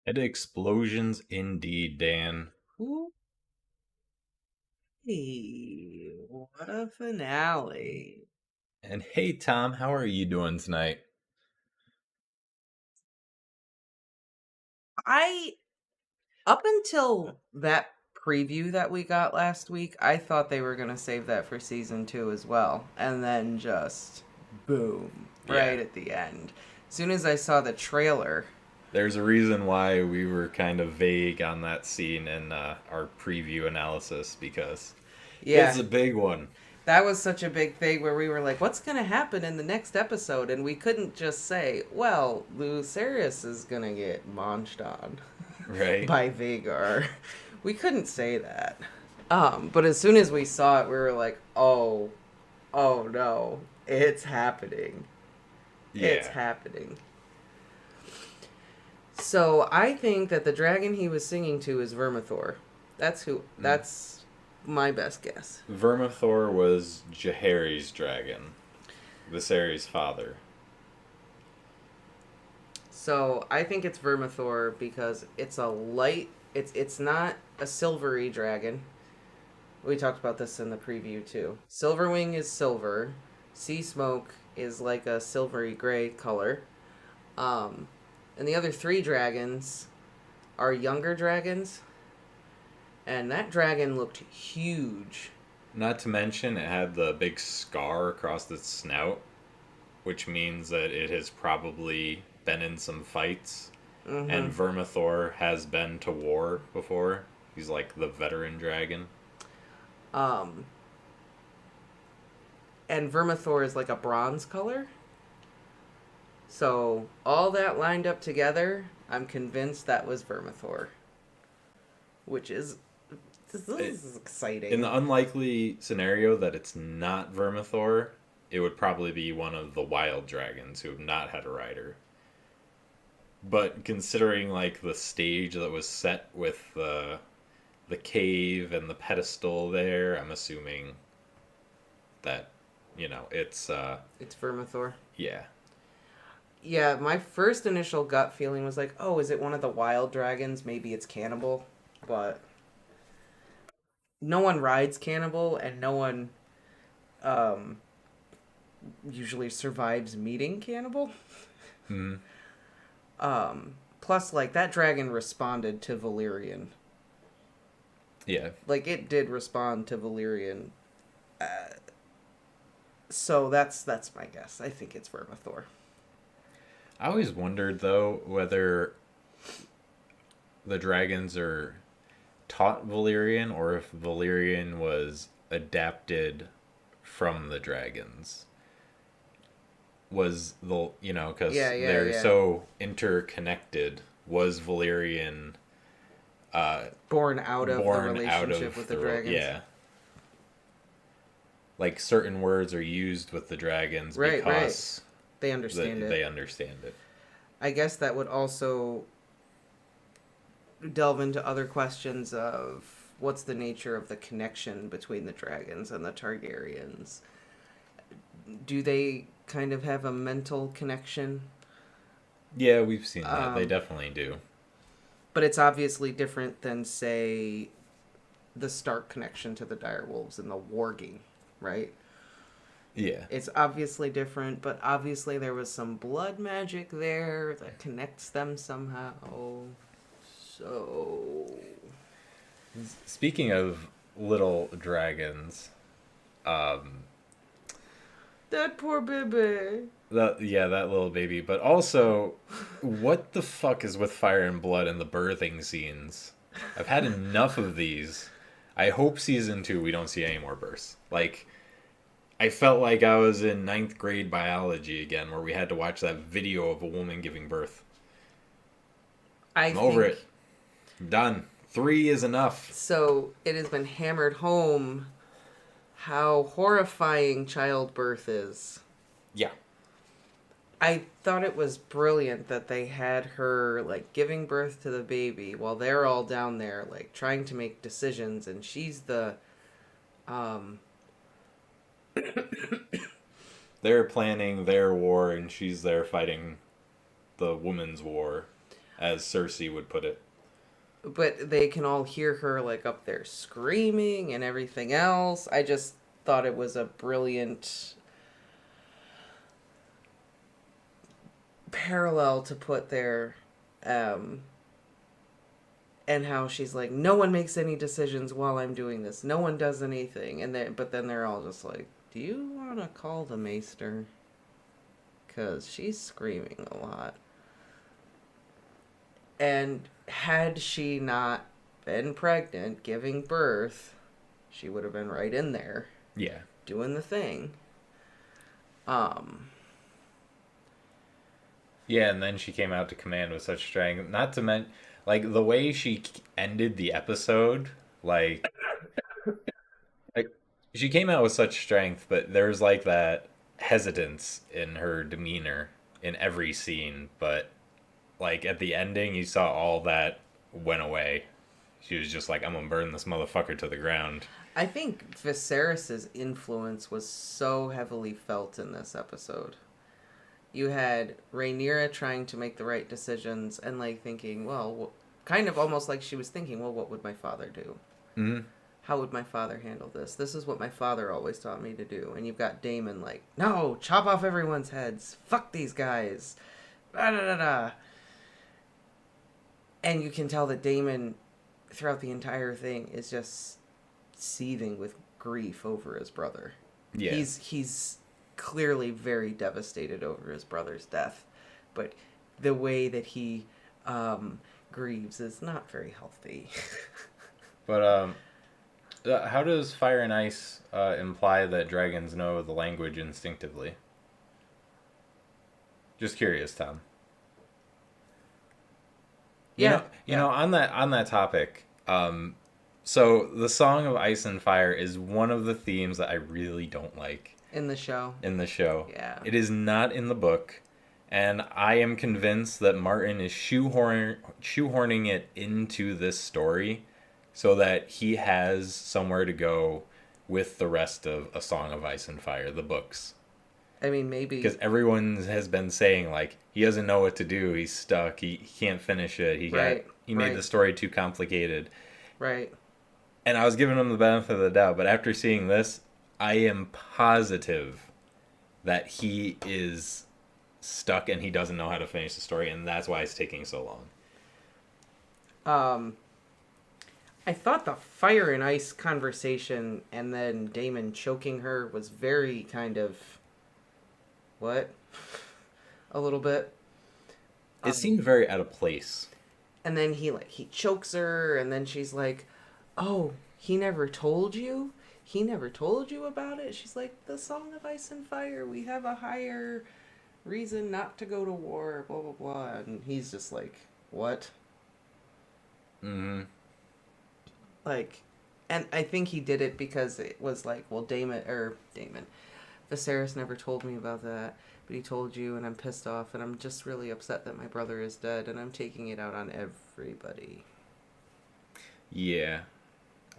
Head explosions indeed, Dan. Ooh, what a finale. And hey, Tom, how are you doing tonight? I, up until that preview that we got last week, I thought they were going to save that for season 2 as well. And then just boom, Yeah, right at the end. As soon as I saw the trailer, there's a reason why we were kind of vague on that scene in our preview analysis because it's yeah, a big one. that was such a big thing where we were like, what's going to happen in the next episode? And we couldn't just say, well, Lucerys is going to get munched on Right? by Vagar. We couldn't say that. But as soon as we saw it, we were like, oh no, it's happening. It's Yeah. happening. So I think that the dragon he was singing to is Vermithor. That's my best guess. Vermithor was Jaehaerys' dragon, Viserys' father. So I think it's Vermithor because it's a light. It's not a silvery dragon. We talked about this in the preview too. Silverwing is silver. Sea Smoke is like a silvery gray color. Um, and the other three dragons are younger dragons. And that dragon looked huge. Not to mention, it had the big scar across its snout, which means that it has probably been in some fights. Mm-hmm. And Vermithor has been to war before. He's like the veteran dragon. Um, and Vermithor is like a bronze color. So all that lined up together, I'm convinced that was Vermithor, which is this It, is in exciting. the unlikely scenario that it's not Vermithor, it would probably be one of the wild dragons who have not had a rider. But considering like the stage that was set with the cave and the pedestal there, I'm assuming that it's It's Vermithor. yeah. Yeah, my first initial gut feeling was like, oh, is it one of the wild dragons? Maybe it's Cannibal, but no one rides Cannibal, and no one um, usually survives meeting Cannibal. Mm, Plus, like that dragon responded to Valyrian. yeah. Like it did respond to Valyrian. So that's my guess. I think it's Vermithor. I always wondered though whether the dragons are taught Valyrian or if Valyrian was adapted from the dragons. Was the because Yeah, yeah, they're yeah. so interconnected. Was Valyrian Born out of the born out relationship with of the the dragons. yeah, like certain words are used with the dragons Right, right. because They understand it. they understand it. I guess that would also delve into other questions of what's the nature of the connection between the dragons and the Targaryens. Do they kind of have a mental connection? Yeah, we've seen that. They Um, definitely do. but it's obviously different than, say, the Stark connection to the direwolves and the warging, right? Yeah. It's obviously different, but obviously there was some blood magic there that connects them somehow. So Speaking of little dragons, um, that poor baby. that little baby, but also, what the fuck is with fire and blood and the birthing scenes? I've had enough of these. I hope season 2 we don't see any more births. Like, I felt like I was in ninth grade biology again, where we had to watch that video of a woman giving birth. I I'm over think it. I'm done. 3 is enough. so. It has been hammered home how horrifying childbirth is. Yeah. I thought it was brilliant that they had her like giving birth to the baby while they're all down there like trying to make decisions, and she's the um They're planning their war, and she's there fighting the women's war. as Cersei would put it. But they can all hear her like up there screaming and everything else. I just thought it was a brilliant parallel to put there. Um, and how she's like, no one makes any decisions while I'm doing this. No one does anything. But then they're all just like, do you want to call the maester? Because she's screaming a lot. And had she not been pregnant, giving birth, she would have been right in there. Yeah. Doing the thing. Yeah, and then she came out to command with such strength. Not to mention, like, the way she ended the episode, like she came out with such strength, but there's like that hesitance in her demeanor in every scene. But like at the ending, you saw all that went away. She was just like, "I'm gonna burn this motherfucker to the ground." I think Viserys's influence was so heavily felt in this episode. You had Rhaenyra trying to make the right decisions and like thinking, well, kind of almost like she was thinking, well, what would my father do? Mm-hmm. How would my father handle this? This is what my father always taught me to do. And you've got Daemon like, no, chop off everyone's heads. Fuck these guys. Da, da, da, da. And you can tell that Daemon, throughout the entire thing, is just seething with grief over his brother. Yeah. He's clearly very devastated over his brother's death. But the way that he grieves is not very healthy. But how does Fire and Ice imply that dragons know the language instinctively? Just curious, Tom. You know, on that topic, so the Song of Ice and Fire is one of the themes that I really don't like In the show. Yeah. It is not in the book, and I am convinced that Martin is shoehorning it into this story so that he has somewhere to go with the rest of A Song of Ice and Fire, the books. I mean, maybe. Because everyone has been saying, like, he doesn't know what to do, he's stuck, he can't finish it, he made the story too complicated. Right. And I was giving him the benefit of the doubt, but after seeing this, I am positive that he is stuck and he doesn't know how to finish the story, and that's why it's taking so long. I thought the fire and ice conversation and then Daemon choking her was very kind of what? A little bit. It seemed very out of place. And then he chokes her and then she's like, "Oh, he never told you? He never told you about it?" She's like, "The Song of Ice and Fire, we have a higher reason not to go to war, blah blah blah." And he's just like, "What?" Mm-hmm. Like, and I think he did it because it was like, well, Damon, Viserys never told me about that, but he told you, and I'm pissed off, and I'm just really upset that my brother is dead, and I'm taking it out on everybody. Yeah.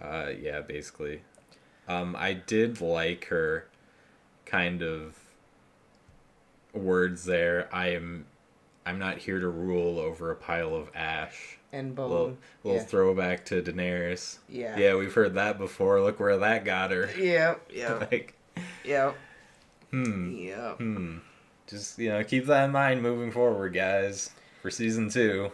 Yeah, basically. I did like her kind of words there. I'm not here to rule over a pile of ash. And bone. Little throwback to Daenerys. Yeah. Yeah, we've heard that before. Look where that got her. Yeah. Like, Yeah. Yeah. Just, keep that in mind moving forward, guys. For season 2,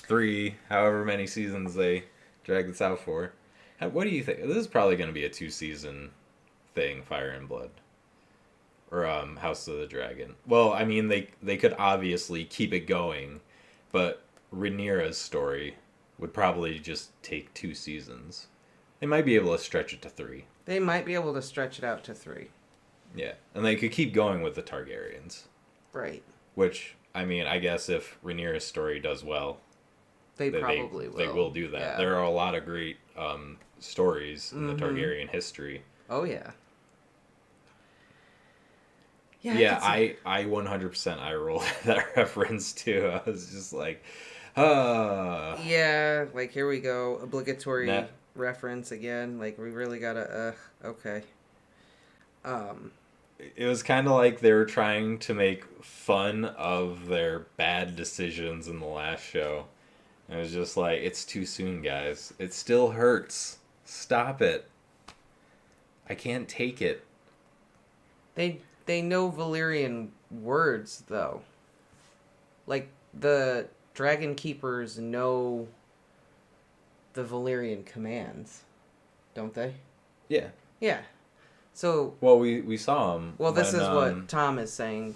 3, however many seasons they drag this out for. What do you think? This is probably going to be a 2-season thing, Fire and Blood. Or House of the Dragon. Well, I mean, they could obviously keep it going, but Rhaenyra's story would probably just take 2 seasons. They might be able to stretch it to 3. They might be able to stretch it out to 3. Yeah, and they could keep going with the Targaryens. Right. Which, I mean, I guess if Rhaenyra's story does well, they probably will. They will do that. Yeah. There are a lot of great stories in the Targaryen history. Oh, yeah. Yeah, I 100% eye rolled that reference too. I was just like, Yeah, like here we go, obligatory reference again. Like we really gotta, okay. it was kind of like they were trying to make fun of their bad decisions in the last show. And it was just like, it's too soon, guys. It still hurts. Stop it. I can't take it. They know Valyrian words though. Like the Dragon Keepers know the Valyrian commands, don't they? Yeah. Yeah. So Well, we saw them. well, this is what Tom is saying.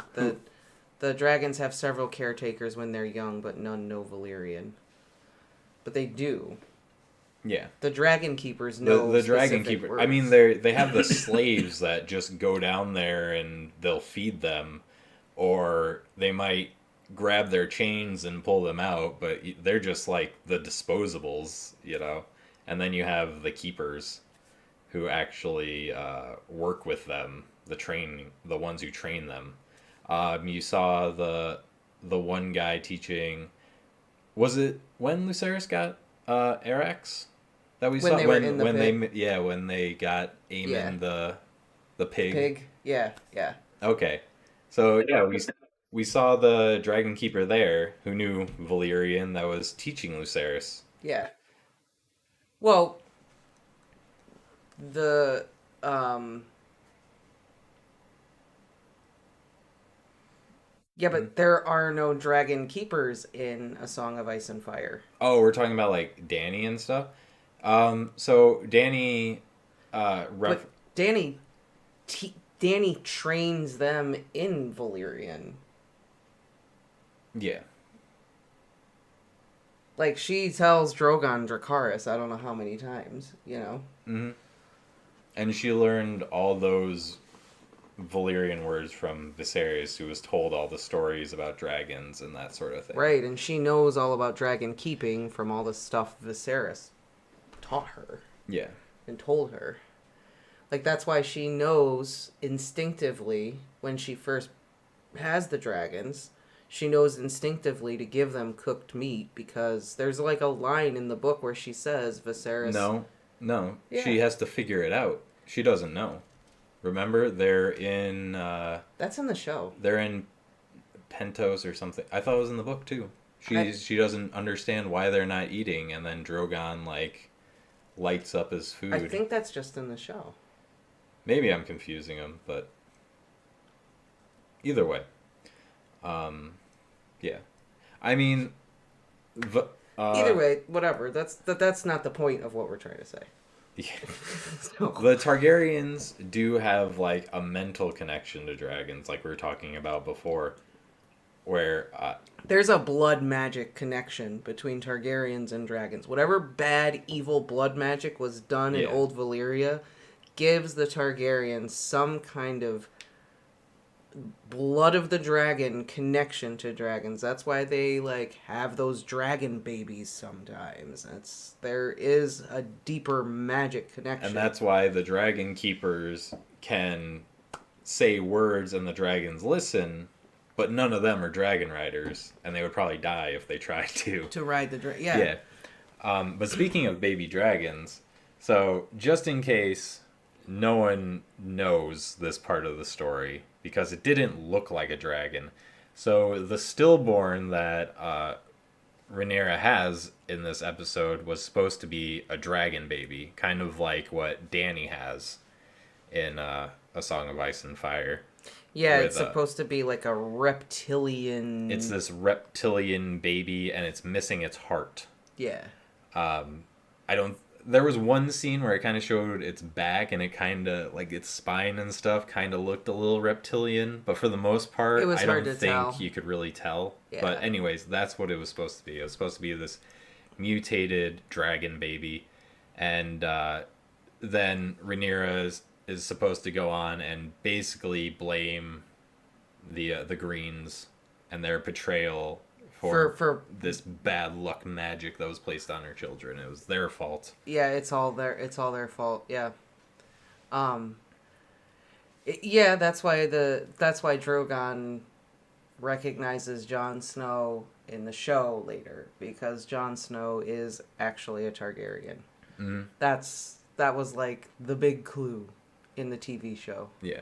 The dragons have several caretakers when they're young, but none know Valyrian. But they do. Yeah. The Dragon Keepers know the Dragon specific Keeper. words. I mean, they have the slaves that just go down there and they'll feed them, or they might grab their chains and pull them out, but they're just like the disposables, you know. And then you have the keepers, who actually work with them, the ones who train them. You saw the one guy teaching. Was it when Lucerys got Arax that we When saw they were in the pit? when they got Aemon the pig. Pig. Yeah. Yeah. Okay, so yeah, we saw the Dragon Keeper there who knew Valyrian that was teaching Lucerys. Yeah. Well, the yeah, but there are no dragon keepers in A Song of Ice and Fire. Oh, we're talking about like Danny and stuff. So Danny, But Danny Danny trains them in Valyrian. yeah, Like she tells Drogon Dracarys, I don't know how many times, hmm and she learned all those Valyrian words from Viserys, who was told all the stories about dragons and that sort of thing. Right, and she knows all about dragon keeping from all the stuff Viserys taught her Yeah, and told her. Like that's why she knows instinctively when she first has the dragons, she knows instinctively to give them cooked meat because there's like a line in the book where she says Viserys. no, Yeah. she has to figure it out. She doesn't know. Remember, they're in That's in the show. they're in Pentos or something. I thought it was in the book too. She doesn't understand why they're not eating, and then Drogon like lights up his food. I think that's just in the show. Maybe I'm confusing them, but either way, yeah. I mean, Either way, whatever. That's not the point of what we're trying to say. yeah. So, The Targaryens do have like a mental connection to dragons, like we were talking about before, where there's a blood magic connection between Targaryens and dragons. Whatever bad, evil blood magic was done in Yeah. Old Valyria gives the Targaryens some kind of blood of the dragon connection to dragons. That's why they like have those dragon babies sometimes. There is a deeper magic connection. and that's why the Dragon Keepers can say words and the dragons listen, but none of them are dragon riders, and they would probably die if they tried to. to ride the dragon. Yeah. Yeah. But speaking of baby dragons, so just in case no one knows this part of the story, because it didn't look like a dragon. So the stillborn that Rhaenyra has in this episode was supposed to be a dragon baby, kind of like what Dany has in A Song of Ice and Fire. Yeah, with, it's supposed to be like a reptilian. It's this reptilian baby, and it's missing its heart. Yeah. I don't. There was one scene where it kind of showed its back, and it kind of like its spine and stuff kind of looked a little reptilian. But for the most part, It was I hard don't to think tell. you could really tell. Yeah. But anyways, that's what it was supposed to be. It was supposed to be this mutated dragon baby, and then Rhaenyra is supposed to go on and basically blame the Greens and their betrayal for this bad luck magic that was placed on her children. It was their fault. Yeah, it's all their fault. Yeah. Yeah, that's why Drogon recognizes Jon Snow in the show later, because Jon Snow is actually a Targaryen. Mm-hmm. That was like the big clue in the TV show. Yeah.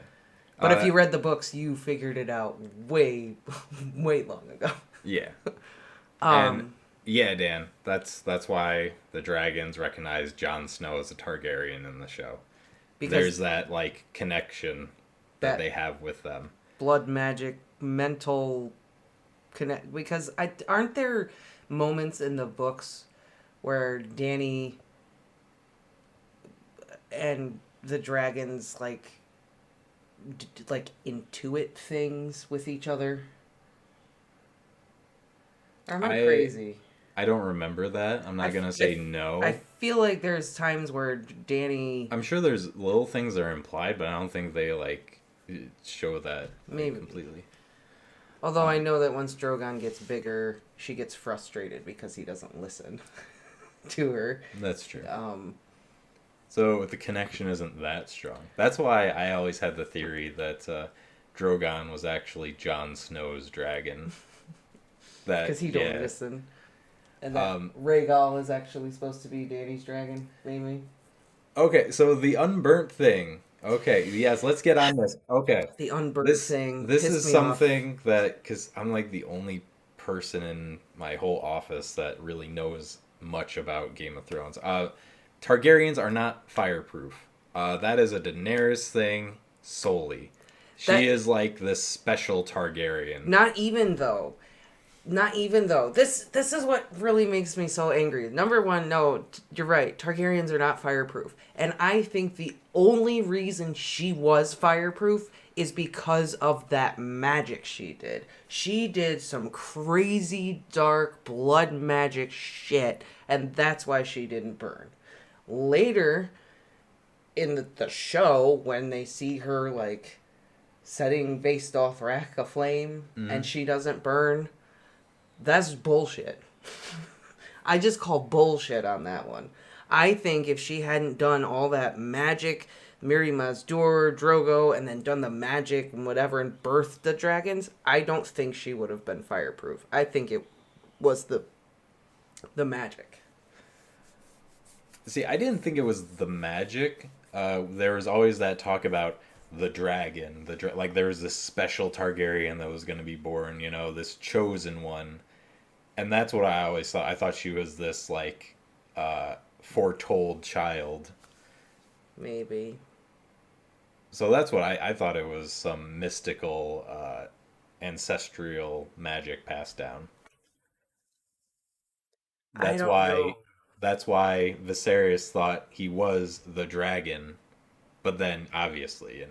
But if you read the books, you figured it out way, way long ago. Yeah. Um, And yeah, Dan, that's why the dragons recognize Jon Snow as a Targaryen in the show. There's because that like connection that that they have with them. blood magic, mental connect. Because aren't there moments in the books where Dany and the dragons like intuit things with each other? Or am I I crazy? I don't remember that. I'm not gonna say no. I feel like there's times where Dany I'm sure there's little things that are implied, but I don't think they like show that maybe. completely. Although I know that once Drogon gets bigger, she gets frustrated because he doesn't listen to her. That's true. Um, So the connection isn't that strong. That's why I always had the theory that Drogon was actually Jon Snow's dragon. That because he don't yeah. listen. And that Um, Rhaegal is actually supposed to be Dany's dragon, maybe. okay, so the unburnt thing. Okay, yes, let's get on this. Okay, The unburnt this thing this pissed is me off. something that because I'm like the only person in my whole office that really knows much about Game of Thrones. Targaryens are not fireproof. That is a Daenerys thing solely. That She is like this special Targaryen. not even though. Not even though. This is what really makes me so angry. Number one, no, you're right. Targaryens are not fireproof. And I think the only reason she was fireproof is because of that magic she did. She did some crazy dark blood magic shit, and that's why she didn't burn. Later in the show, when they see her like setting Vastoth rack aflame and she doesn't burn, that's bullshit. I just call bullshit on that one. I think if she hadn't done all that magic, Miri Mazdur, Drogo, and then done the magic and whatever and birthed the dragons, I don't think she would have been fireproof. I think it was the magic. See, I didn't think it was the magic. There was always that talk about the dragon. Like there was this special Targaryen that was going to be born. You know, this chosen one, and that's what I always thought. I thought she was this like foretold child. Maybe. So that's what I thought it was some mystical, ancestral magic passed down. I That's don't why know. that's why Viserys thought he was the dragon, but then obviously,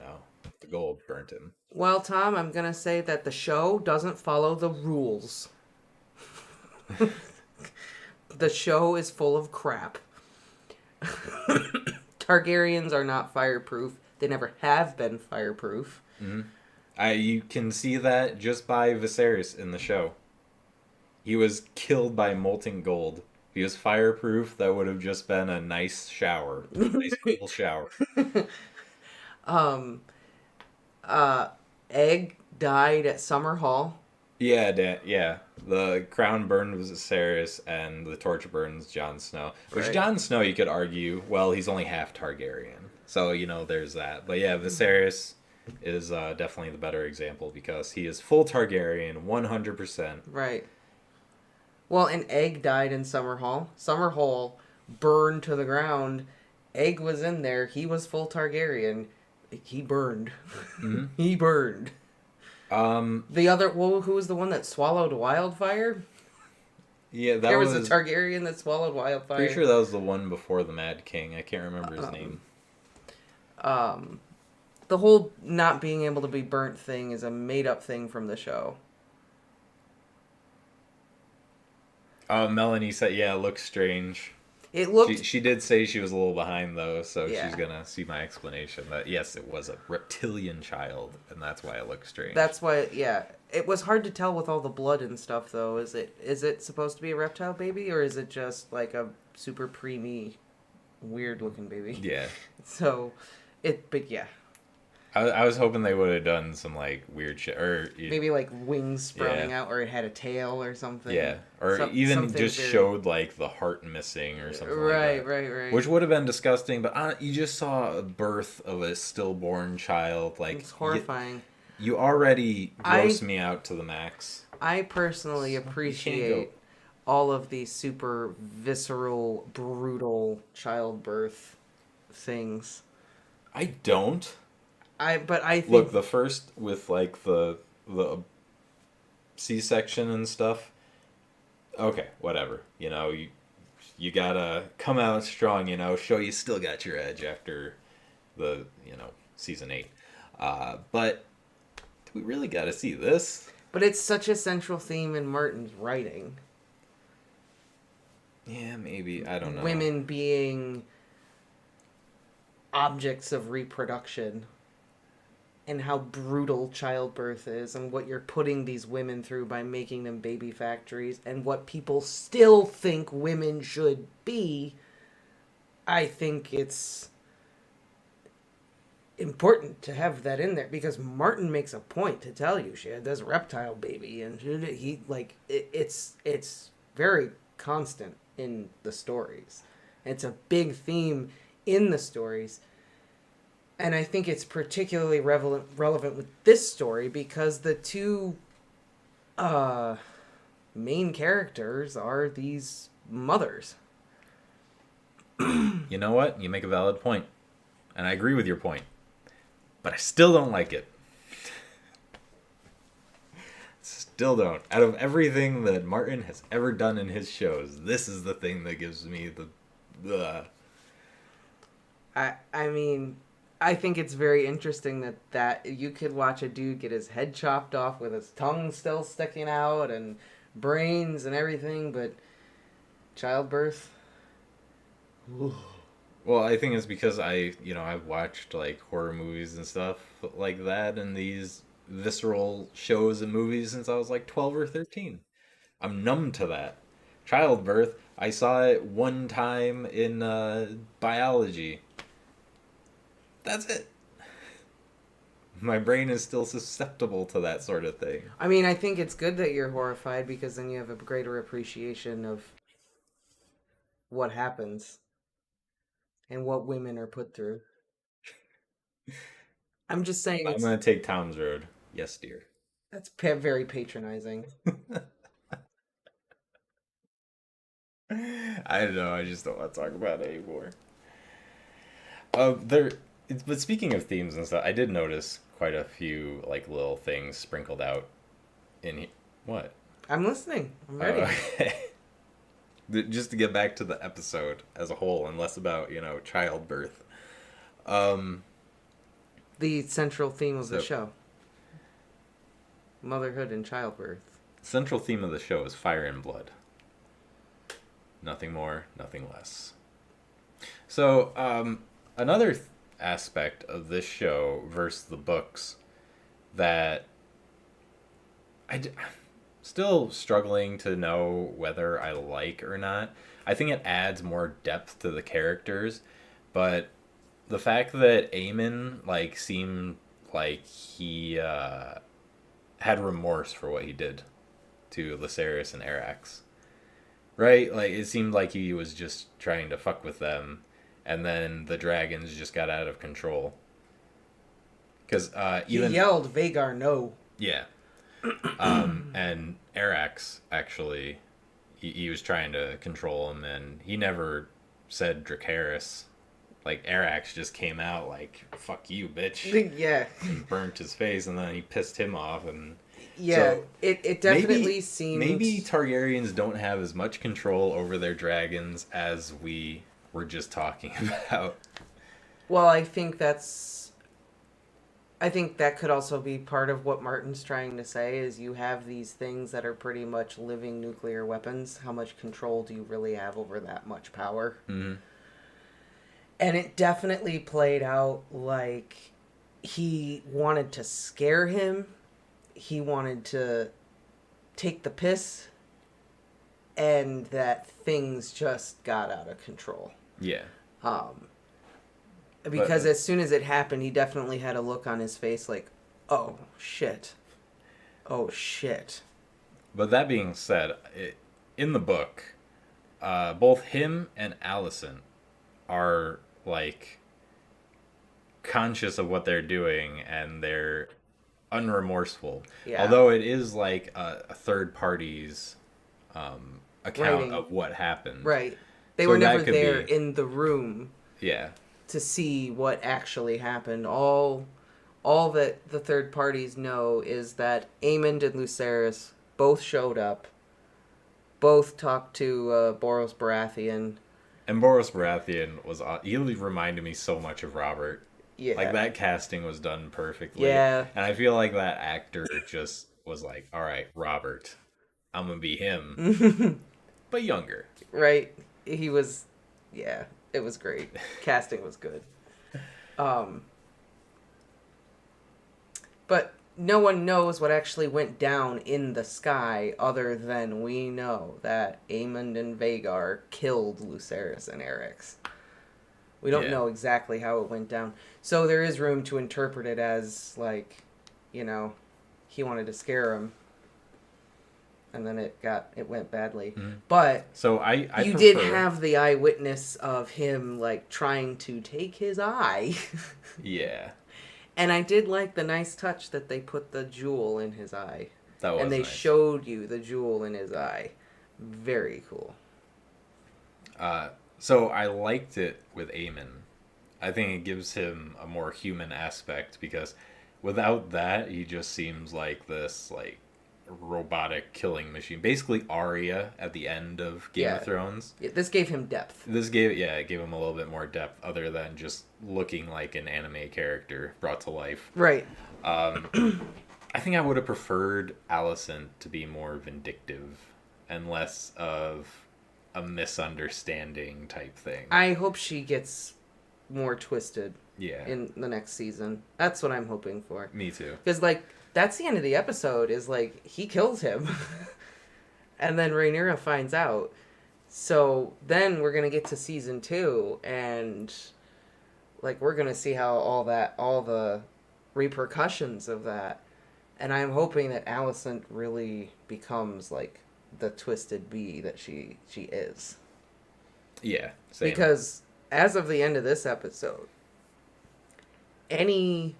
the gold burnt him. Well, Tom, I'm going to say that the show doesn't follow the rules. The show is full of crap. Targaryens are not fireproof. They never have been fireproof. You can see that just by Viserys in the show. He was killed by molten gold. If he was fireproof, that would have just been a nice shower, a nice cool shower. um, Egg died at Summer Hall. Yeah, yeah. The crown burned Viserys, and the torch burns Jon Snow. Which Right. Jon Snow, you could argue, well, he's only half Targaryen, so there's that. But yeah, Viserys is definitely the better example because he is full Targaryen, 100%. Right. Well, and Egg died in Summer Hall. Summer Hall burned to the ground. Egg was in there. He was full Targaryen. He burned. Mhm. He burned. The other, well, who was the one that swallowed wildfire? Yeah, that There was was a Targaryen that swallowed wildfire. pretty sure that was the one before the Mad King. I can't remember his name. The whole not being able to be burnt thing is a made up thing from the show. Melanie said, "Yeah, it looks strange." It looked She did say she was a little behind though, so Yeah. she's gonna see my explanation that yes, it was a reptilian child, and that's why it looks strange. That's why, yeah. It was hard to tell with all the blood and stuff, though. Is it supposed to be a reptile baby, or is it just like a super preemie, weird looking baby? Yeah. But yeah. I was hoping they would have done some like weird shit, or Maybe like wings sprouting yeah, out, or it had a tail or something. yeah, or even Something just very... showed like the heart missing or something like Right, that, right, right. which would have been disgusting. But you just saw a birth of a stillborn child, like It's horrifying. you already I gross me out to the max. I personally So you can't go. appreciate all of these super visceral, brutal childbirth things. I don't. But I Look, think... the first with like the C-section and stuff. Okay, whatever. You gotta come out strong. Show you still got your edge after the season 8. But do we really gotta see this? But it's such a central theme in Martin's writing. Yeah, maybe. I don't know. Women being objects of reproduction, and how brutal childbirth is, and what you're putting these women through by making them baby factories, and what people still think women should be. I think it's important to have that in there, because Martin makes a point to tell you she had this reptile baby, and it's very constant in the stories. It's a big theme in the stories. And I think it's particularly relevant with this story because the two main characters are these mothers. You know what? You make a valid point. And I agree with your point. But I still don't like it. Still don't. Out of everything that Martin has ever done in his shows, this is the thing that gives me the... I mean, I think it's very interesting that you could watch a dude get his head chopped off with his tongue still sticking out and brains and everything, but childbirth... Well, I think it's because I've watched like horror movies and stuff like that and these visceral shows and movies since I was like 12 or 13. I'm numb to that. Childbirth, I saw it one time in biology. That's it. My brain is still susceptible to that sort of thing. I mean, I think it's good that you're horrified, because then you have a greater appreciation of what happens and what women are put through. I'm just saying I'm going to take Tom's Road. Yes, dear. that's very patronizing. I don't know. I just don't want to talk about it anymore. But speaking of themes and stuff, I did notice quite a few like little things sprinkled out in here. What? I'm listening. I'm ready. Okay. Just to get back to the episode as a whole, and less about childbirth. The central theme of the show: motherhood and childbirth. Central theme of the show is fire and blood. Nothing more, nothing less. So, another aspect of this show versus the books that still struggling to know whether I like or not. I think it adds more depth to the characters, but the fact that Eamon like seemed like he had remorse for what he did to Lysaris and Arax. Right? Like, it seemed like he was just trying to fuck with them, and then the dragons just got out of control. Because He yelled, "Vagar, no!" Yeah. And Arax, actually, he was trying to control him, and he never said Dracarys. Like, Arax just came out like, "Fuck you, bitch." Yeah. And burnt his face, and then he pissed him off, and... Yeah, So, it definitely seems... Maybe Targaryens don't have as much control over their dragons as we were just talking about. Well, I think that could also be part of what Martin's trying to say, is you have these things that are pretty much living nuclear weapons. How much control do you really have over that much power? Mm-hmm. And it definitely played out like he wanted to scare him. He wanted to take the piss, and that things just got out of control. Yeah. Because as soon as it happened, he definitely had a look on his face like, oh, shit. Oh, shit. But that being said, in the book, both him and Allison are, like, conscious of what they're doing, and they're unremorseful. Yeah. Although it is, like, a third party's account Writing. of what happened. Right. They So were that never could there be- in the room Yeah. to see what actually happened. All that the third parties know is that Aemond and Lucerys both showed up, both talked to Boros Baratheon. And Boris Baratheon was... He reminded me so much of Robert. Yeah. Like, that casting was done perfectly. Yeah. And I feel like that actor just was like, all right, Robert, I'm going to be him, but younger. Right. He was, yeah, it was great. Casting was good. But no one knows what actually went down in the sky other than we know that Aemond and Vhagar killed Lucerys and Eryx. We don't know exactly how it went down. So there is room to interpret it as, like, you know, he wanted to scare him. And then it went badly. Mm-hmm. But so I you prefer... did have the eyewitness of him, like, trying to take his eye. Yeah. And I did like the nice touch that they put the jewel in his eye. That was And they nice. showed you the jewel in his eye. Very cool. So I liked it with Aemon. I think it gives him a more human aspect, because without that, he just seems like this, like, robotic killing machine. Basically Arya at the end of Game of Thrones. Yeah, this gave him depth. It gave him a little bit more depth, other than just looking like an anime character brought to life. Right. I think I would have preferred Alicent to be more vindictive and less of a misunderstanding type thing. I hope she gets more twisted Yeah. in the next season. That's what I'm hoping for. Me too. Because, like, that's the end of the episode, is, like, he kills him. And then Rhaenyra finds out. So then we're going to get to season 2, and, like, we're going to see how all the repercussions of that. And I'm hoping that Alicent really becomes, like, the twisted bee that she is. Yeah. Same. Because as of the end of this episode, any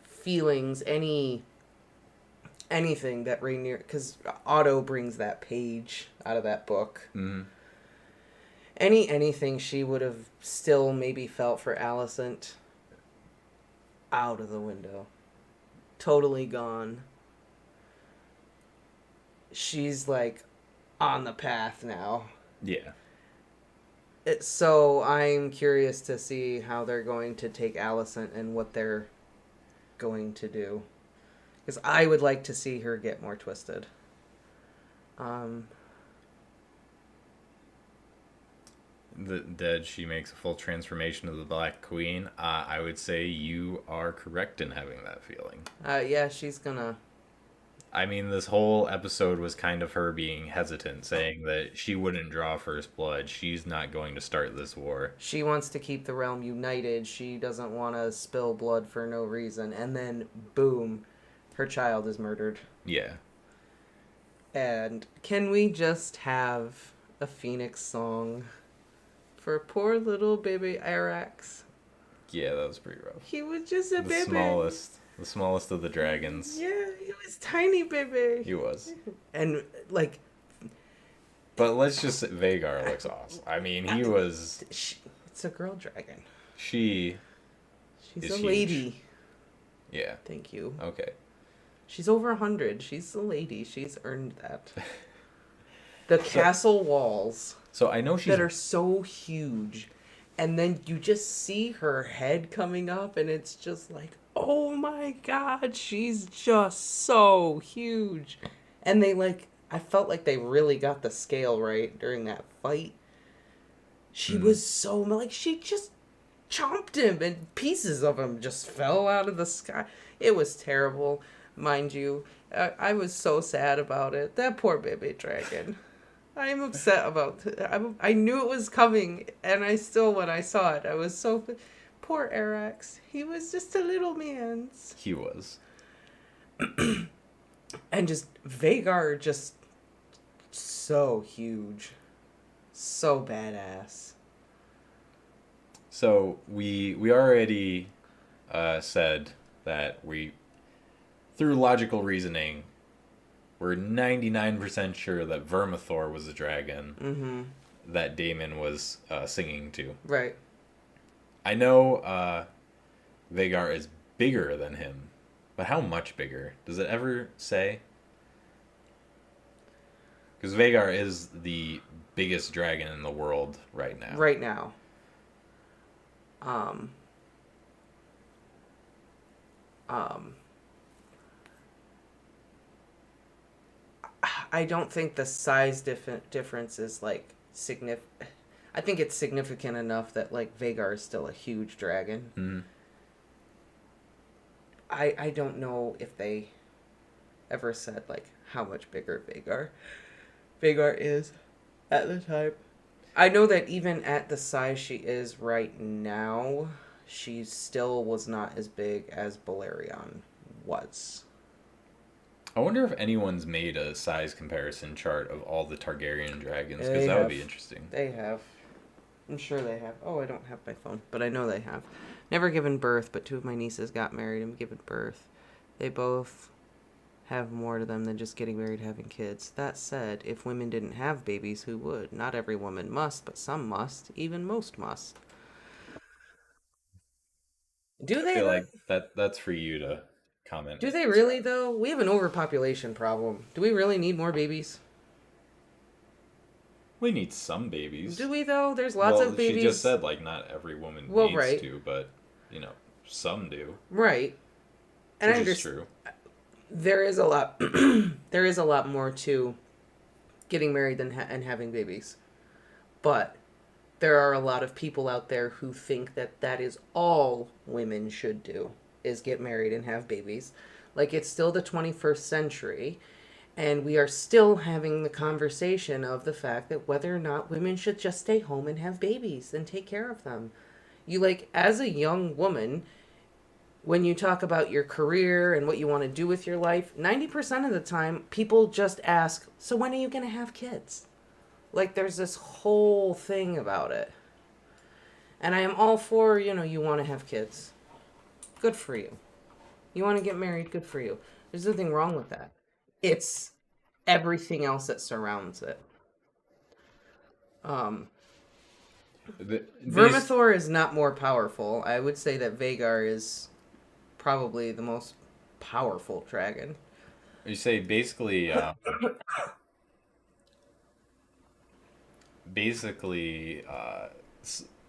feelings, anything that Rhaenyra, because Otto brings that page out of that book. Mm-hmm. Anything she would have still maybe felt for Alicent, out of the window. Totally gone. She's, like, on the path now. Yeah. So I'm curious to see how they're going to take Alicent and what they're going to do. Because I would like to see her get more twisted. She makes a full transformation of the Black Queen. I would say you are correct in having that feeling. Yeah, she's gonna... I mean, this whole episode was kind of her being hesitant, saying that she wouldn't draw first blood. She's not going to start this war. She wants to keep the realm united. She doesn't want to spill blood for no reason. And then, boom, her child is murdered. Yeah. And can we just have a Phoenix song for poor little baby Arax? Yeah, that was pretty rough. He was just a baby. The smallest of the dragons. Yeah, he was tiny baby. He was. And, like... But let's just say Vhagar looks awesome. I mean, he was... It's a girl dragon. She's a lady. Huge. Yeah. Thank you. Okay. She's over 100. She's a lady. She's earned that. The castle walls So I know she's... that are so huge. And then you just see her head coming up, and it's just like, oh my god, she's just so huge. And they, like, I felt like they really got the scale right during that fight. She was so, like, she just chomped him, and pieces of him just fell out of the sky. It was terrible, mind you. I was so sad about it. That poor baby dragon. I'm upset about it. I knew it was coming, and I still, when I saw it, I was so... Poor Arax. He was just a little man's. He was. And just Vagar, just so huge. So badass. So we already said that through logical reasoning, we're 99% sure that Vermithor was a dragon that Damon was singing to. Right. I know Vagar is bigger than him, but how much bigger? Does it ever say? Because Vagar is the biggest dragon in the world right now. Right now. I don't think the size difference is like significant. I think it's significant enough that like Vagar is still a huge dragon. Mm-hmm. I don't know if they ever said like how much bigger Vagar is at the time. I know that even at the size she is right now, she still was not as big as Balerion was. I wonder if anyone's made a size comparison chart of all the Targaryen dragons, because They that would have. be interesting. They have. I'm sure they have. Oh, I don't have my phone, but I know they have. Never given birth, but 2 of my nieces got married and given birth. They both have more to them than just getting married and having kids. That said, if women didn't have babies, who would? Not every woman must, but some must. Even most must. Do I they? feel Though? like that's for you to comment. Do they really though? We have an overpopulation problem. Do we really need more babies? We need some babies. Do we though? There's lots of babies. She just said like not every woman Well, needs right. to, but some do. Right. And Which I is understand. true. There is a lot. There is a lot more to getting married than and having babies, but there are a lot of people out there who think that that is all women should do, is get married and have babies. Like, it's still the 21st century, and we are still having the conversation of the fact that whether or not women should just stay home and have babies and take care of them. You, like, as a young woman, when you talk about your career and what you want to do with your life, 90% of the time, people just ask, so when are you going to have kids? Like, there's this whole thing about it. And I am all for, you want to have kids. Good for you. You want to get married, good for you. There's nothing wrong with that. It's everything else that surrounds it. Vermithor is not more powerful. I would say that Vagar is probably the most powerful dragon. You say basically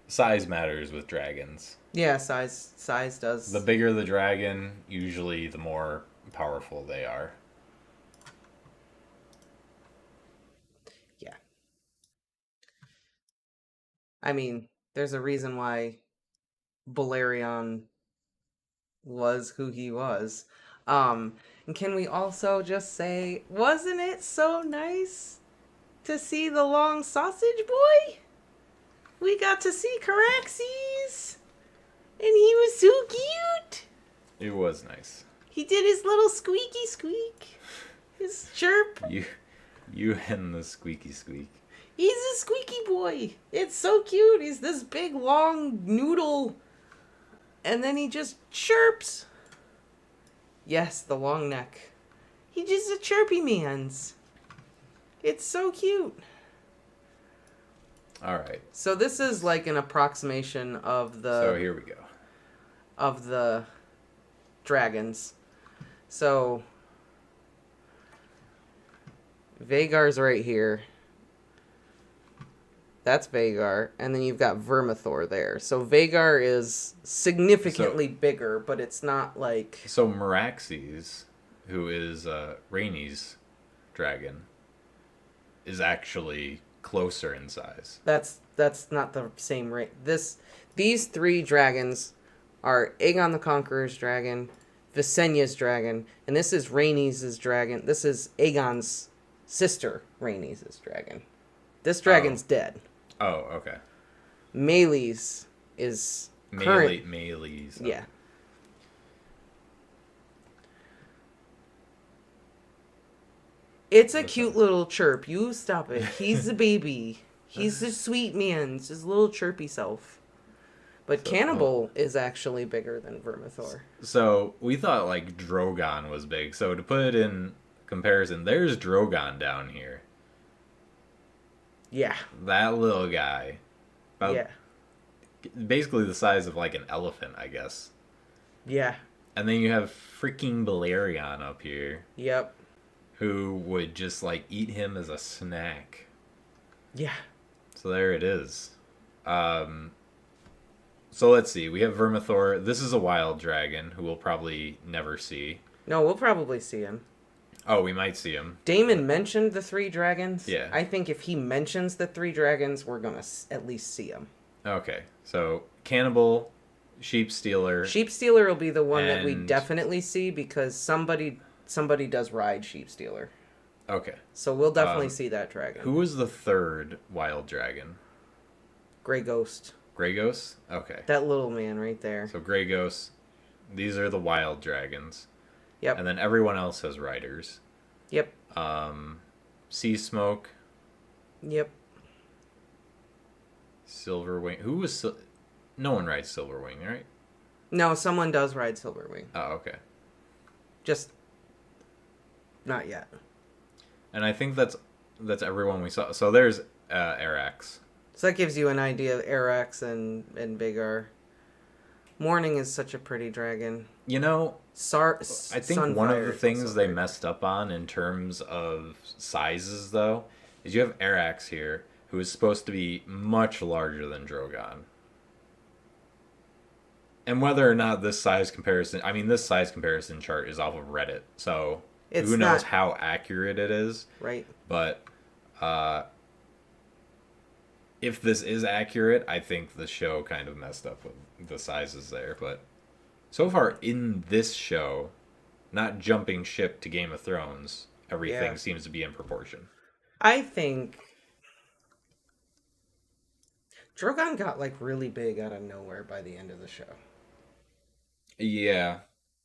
size matters with dragons. Yeah, size does. The bigger the dragon, usually the more powerful they are. Yeah. I mean, there's a reason why Balerion was who he was. And can we also just say, wasn't it so nice to see the long sausage boy? We got to see Caraxes, and he was so cute. It was nice. He did his little squeaky squeak, his chirp. You and the squeaky squeak. He's a squeaky boy. It's so cute. He's this big, long noodle. And then he just chirps. Yes, the long neck. He just a chirpy man's. It's so cute. All right. So this is like an approximation of the... So here we go. Of the dragons. So... Vagar's right here. That's Vagar. And then you've got Vermithor there. So Vagar is significantly bigger, but it's not like... So Meraxes, who is Rhaenys' dragon, is actually closer in size. That's not the same rate. These 3 dragons are Aegon the Conqueror's dragon, Visenya's dragon, and this is Rhaenys' dragon. This is Aegon's sister, Rhaenys' dragon. This dragon's dead. Oh, okay. Meleys is Current. Melee. So. Yeah. It's a cute little chirp. You stop it. He's a baby. He's a sweet man. It's his little chirpy self. But Cannibal is actually bigger than Vermithor. So we thought like Drogon was big. So to put it in comparison, there's Drogon down here. Yeah. That little guy. Yeah. Basically the size of like an elephant, I guess. Yeah. And then you have freaking Balerion up here. Yep. Who would just like eat him as a snack. Yeah. So there it is. So let's see. We have Vermithor. This is a wild dragon who we'll probably never see. No, we'll probably see him. Oh, we might see him. Damon mentioned the 3 dragons. Yeah. I think if he mentions the 3 dragons, we're going to at least see him. Okay. So Cannibal, Sheep Stealer. Sheep Stealer will be the one that we And- definitely see because somebody does ride Sheep Stealer. Okay. So we'll definitely see that dragon. Who was the third wild dragon? Grey Ghost. Grey Ghost? Okay. That little man right there. So Grey Ghost. These are the wild dragons. Yep. And then everyone else has riders. Yep. Sea Smoke, Yep. Silverwing. Who was... No one rides Silverwing, right? No, someone does ride Silverwing. Oh, okay. Just not yet. And I think that's everyone we saw. So there's Arax. So that gives you an idea of Arax and Vigar. Morning is such a pretty dragon. You know, I think one of Sunfire the is things also they great. messed up on in terms of sizes, though, is you have Arax here, who is supposed to be much larger than Drogon. And whether or not this size comparison chart is off of Reddit, so It's who knows not- how accurate it is. Right. But if this is accurate, I think the show kind of messed up with the sizes there. But so far in this show, not jumping ship to Game of Thrones, everything Yeah. seems to be in proportion. I think Drogon got like really big out of nowhere by the end of the show. Yeah.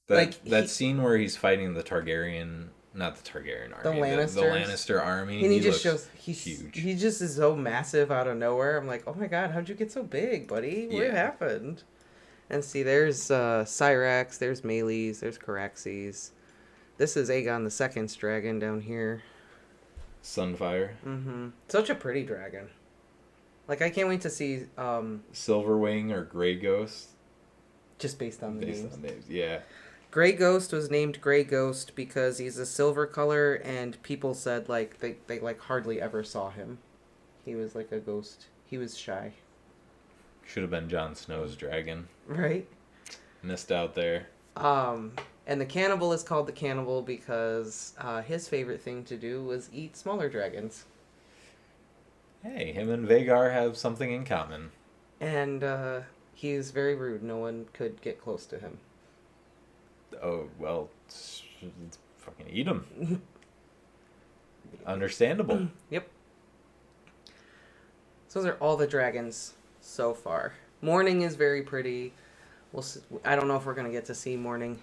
That scene where he's fighting the Targaryen, not the Targaryen army, the Lannisters? Lannister army. And he looks just shows he's huge. He just is so massive out of nowhere. I'm like, oh my god, how'd you get so big, buddy? What Yeah. happened? And see, there's Cyrax, there's Melees, there's Caraxes. This is Aegon II's dragon down here. Sunfire. Mm-hmm. Such a pretty dragon. Like, I can't wait to see, Silverwing or Grey Ghost. just based on the Based names. on names, yeah. Grey Ghost was named Grey Ghost because he's a silver color, and people said, like, they like, hardly ever saw him. He was like a ghost. He was shy. Should have been Jon Snow's dragon. Right? Missed out there. And the cannibal is called the cannibal because his favorite thing to do was eat smaller dragons. Hey, him and Vagar have something in common. And he's very rude. No one could get close to him. Oh, well, fucking eat him. Understandable. Yep. So those are all the dragons so far. Morning is very pretty. I don't know if we're going to get to see Morning.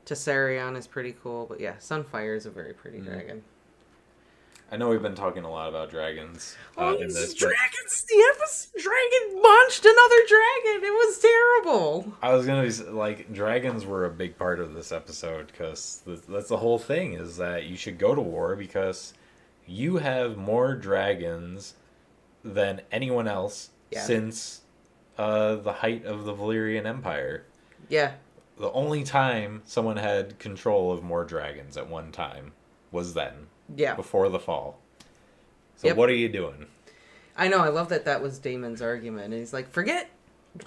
Tessarion is pretty cool, but yeah, Sunfire is a very pretty dragon. I know we've been talking a lot about dragons in this, but dragons! The dragon launched another dragon! It was terrible! I was gonna be like, dragons were a big part of this episode because that's the whole thing, is that you should go to war because you have more dragons than anyone else since the height of the Valyrian Empire. Yeah. The only time someone had control of more dragons at one time was then. Yeah. Before the fall. So Yep. what are you doing? I know, I love that was Damon's argument. And he's like, forget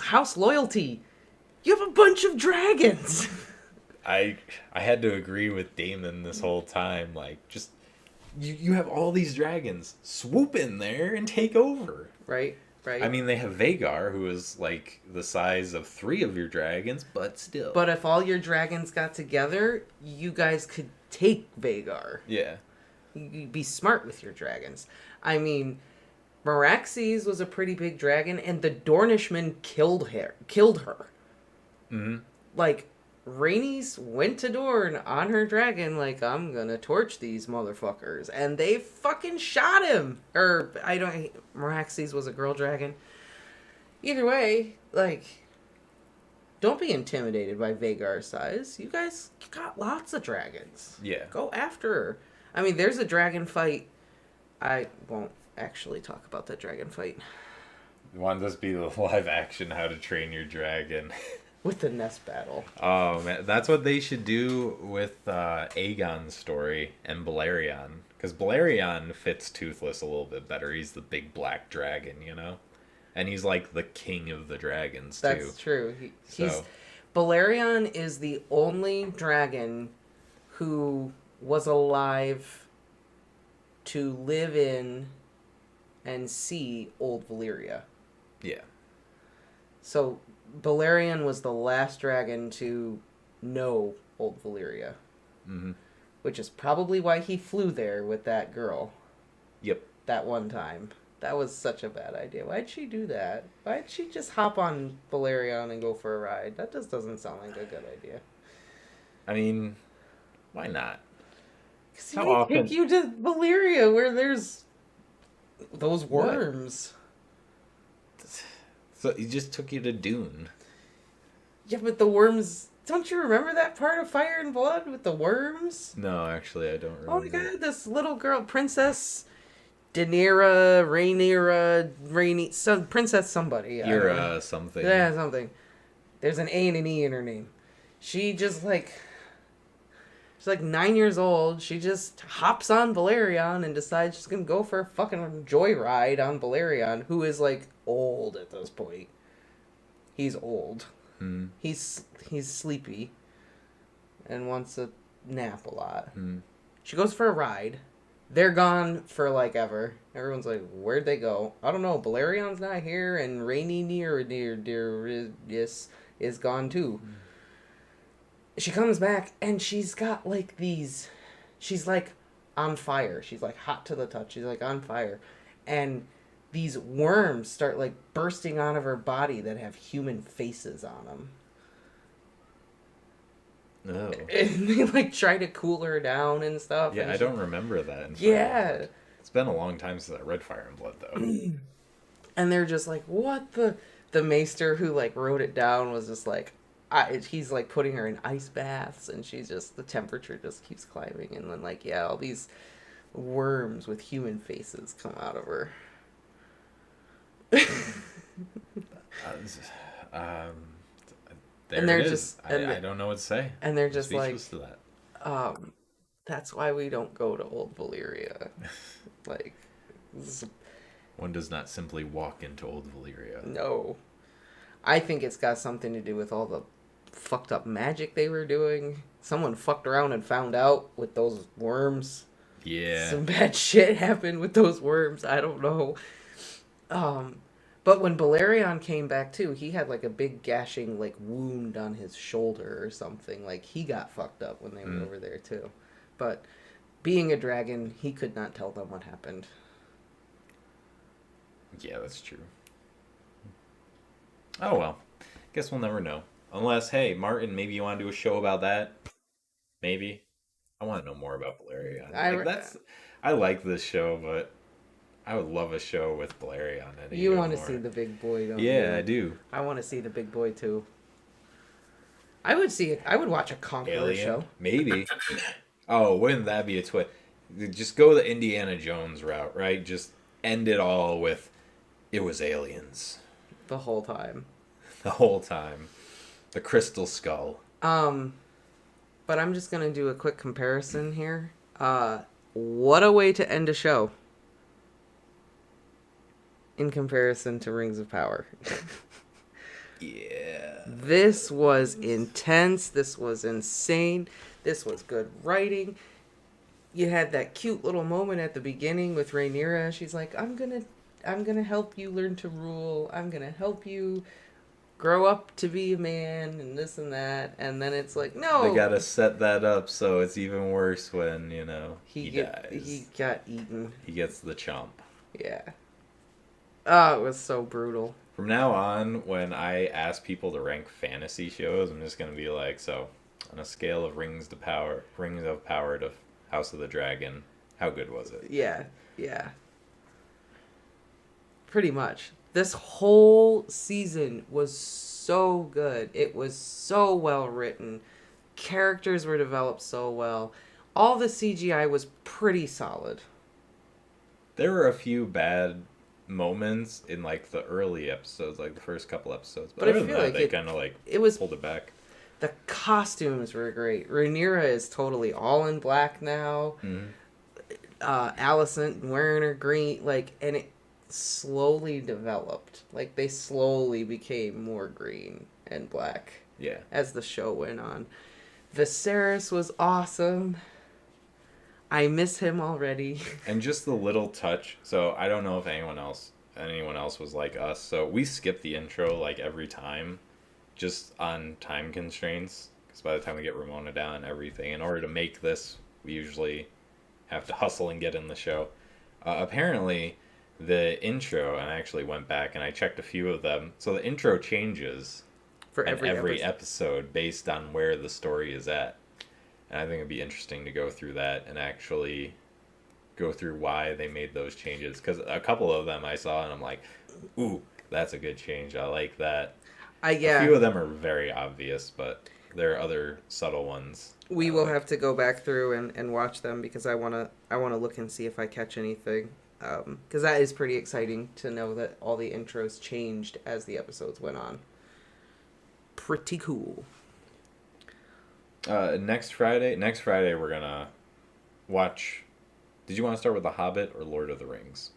house loyalty. You have a bunch of dragons. I had to agree with Damon this whole time. Like, just you have all these dragons. Swoop in there and take over. Right. I mean, they have Vagar, who is like the size of 3 of your dragons, but still. But if all your dragons got together, you guys could take Vagar. Yeah. You be smart with your dragons. I mean, Meraxes was a pretty big dragon, and the Dornishmen killed her. Killed her. Mm-hmm. Like, Rhaenys went to Dorne on her dragon, like, I'm gonna torch these motherfuckers. And they fucking shot him. Or, Meraxes was a girl dragon. Either way, like, don't be intimidated by Vhagar's size. You guys got lots of dragons. Yeah. Go after her. I mean, there's a dragon fight. I won't actually talk about that dragon fight. Want this be the live action How to Train Your Dragon? With the nest battle. Oh man, that's what they should do with Aegon's story and Balerion, because Balerion fits Toothless a little bit better. He's the big black dragon, you know, and he's like the king of the dragons too. That's true. Balerion is the only dragon who was alive to live in and see Old Valyria. Yeah. So Balerion was the last dragon to know Old Valyria. Mm-hmm. Which is probably why he flew there with that girl. Yep. That one time. That was such a bad idea. Why'd she do that? Why'd she just hop on Balerion and go for a ride? That just doesn't sound like a good idea. I mean, why not? Because he might take you to Valyria where there's those worms. What? So he just took you to Dune. Yeah, but the worms... Don't you remember that part of Fire and Blood with the worms? No, actually, I don't remember. Oh my god, this little girl, Princess Rhaenyra, Princess somebody. Ira something. Yeah, something. There's an A and an E in her name. She just she's like 9 years old. She just hops on Balerion and decides she's gonna go for a fucking joyride on Balerion, who is like old at this point. He's old. Hmm. He's sleepy and wants a nap a lot. Hmm. She goes for a ride. They're gone for like ever. Everyone's like, where'd they go? I don't know. Balerion's not here, and Rhaenyra is gone too. Mm. She comes back, and she's got like these. She's like on fire. She's like hot to the touch. She's like on fire, and these worms start like bursting out of her body that have human faces on them. Oh. And they like try to cool her down and stuff. Yeah, and I don't remember that. Yeah. It's been a long time since I read Fire and Blood, though. And they're just like, what the maester who like wrote it down was just like, he's like putting her in ice baths, and she's just, the temperature just keeps climbing, and then like, yeah, all these worms with human faces come out of her. There and they're just, I don't know what to say. And they're just like, to that. That's why we don't go to Old Valyria. Like, one does not simply walk into Old Valyria. No. I think it's got something to do with all the fucked up magic they were doing. Someone fucked around and found out with those worms. Yeah. Some bad shit happened with those worms. I don't know. But when Balerion came back too, he had like a big gashing like wound on his shoulder or something. Like he got fucked up when they were over there too. But being a dragon, he could not tell them what happened. Yeah, that's true. Oh well. Guess we'll never know. Unless, hey, Martin, maybe you want to do a show about that? Maybe. I want to know more about Balerion. I like this show, but I would love a show with Balerion in it. You want to see the big boy, don't you? Yeah, I do. I want to see the big boy too. I would watch a Conqueror show. Maybe. Oh, wouldn't that be a twist? Just go the Indiana Jones route, right? Just end it all with, it was aliens. The whole time. The whole time. The Crystal Skull. But I'm just going to do a quick comparison here. What a way to end a show. In comparison to Rings of Power. Yeah. This was intense. This was insane. This was good writing. You had that cute little moment at the beginning with Rhaenyra. She's like, I'm gonna help you learn to rule. I'm gonna help you grow up to be a man and this and that. And then it's like, no. They gotta set that up so it's even worse when, he dies. He got eaten. He gets the chomp. Yeah. Oh, it was so brutal. From now on, when I ask people to rank fantasy shows, I'm just gonna be like, so on a scale of Rings of Power to House of the Dragon, how good was it? Yeah, yeah. Pretty much. This whole season was so good. It was so well written. Characters were developed so well. All the CGI was pretty solid. There were a few bad moments in like the early episodes, like the first couple episodes, but But I other than feel that, like they kind of like it was pulled it back. the costumes were great. Rhaenyra is totally all in black now. Mm-hmm. Allison wearing her green, like, and it slowly developed. Like they slowly became more green and black Yeah. as the show went on. Viserys was awesome. I miss him already. And just the little touch. So I don't know if anyone else was like us. So we skip the intro like every time, just on time constraints. Because by the time we get Ramona down and everything, in order to make this, we usually have to hustle and get in the show. Apparently, the intro, and I actually went back and I checked a few of them. So the intro changes For in every episode. episode based on where the story is at. And I think it'd be interesting to go through that and actually go through why they made those changes. Because a couple of them I saw and I'm like, ooh, that's a good change. I like that. A few Yeah, of them are very obvious, but there are other subtle ones. we I will like. have to go back through and watch them because I wanna look and see if I catch anything. Because that is pretty exciting to know that all the intros changed as the episodes went on. Pretty cool. Next Friday we're gonna watch. Did you want to start with The Hobbit or Lord of the Rings?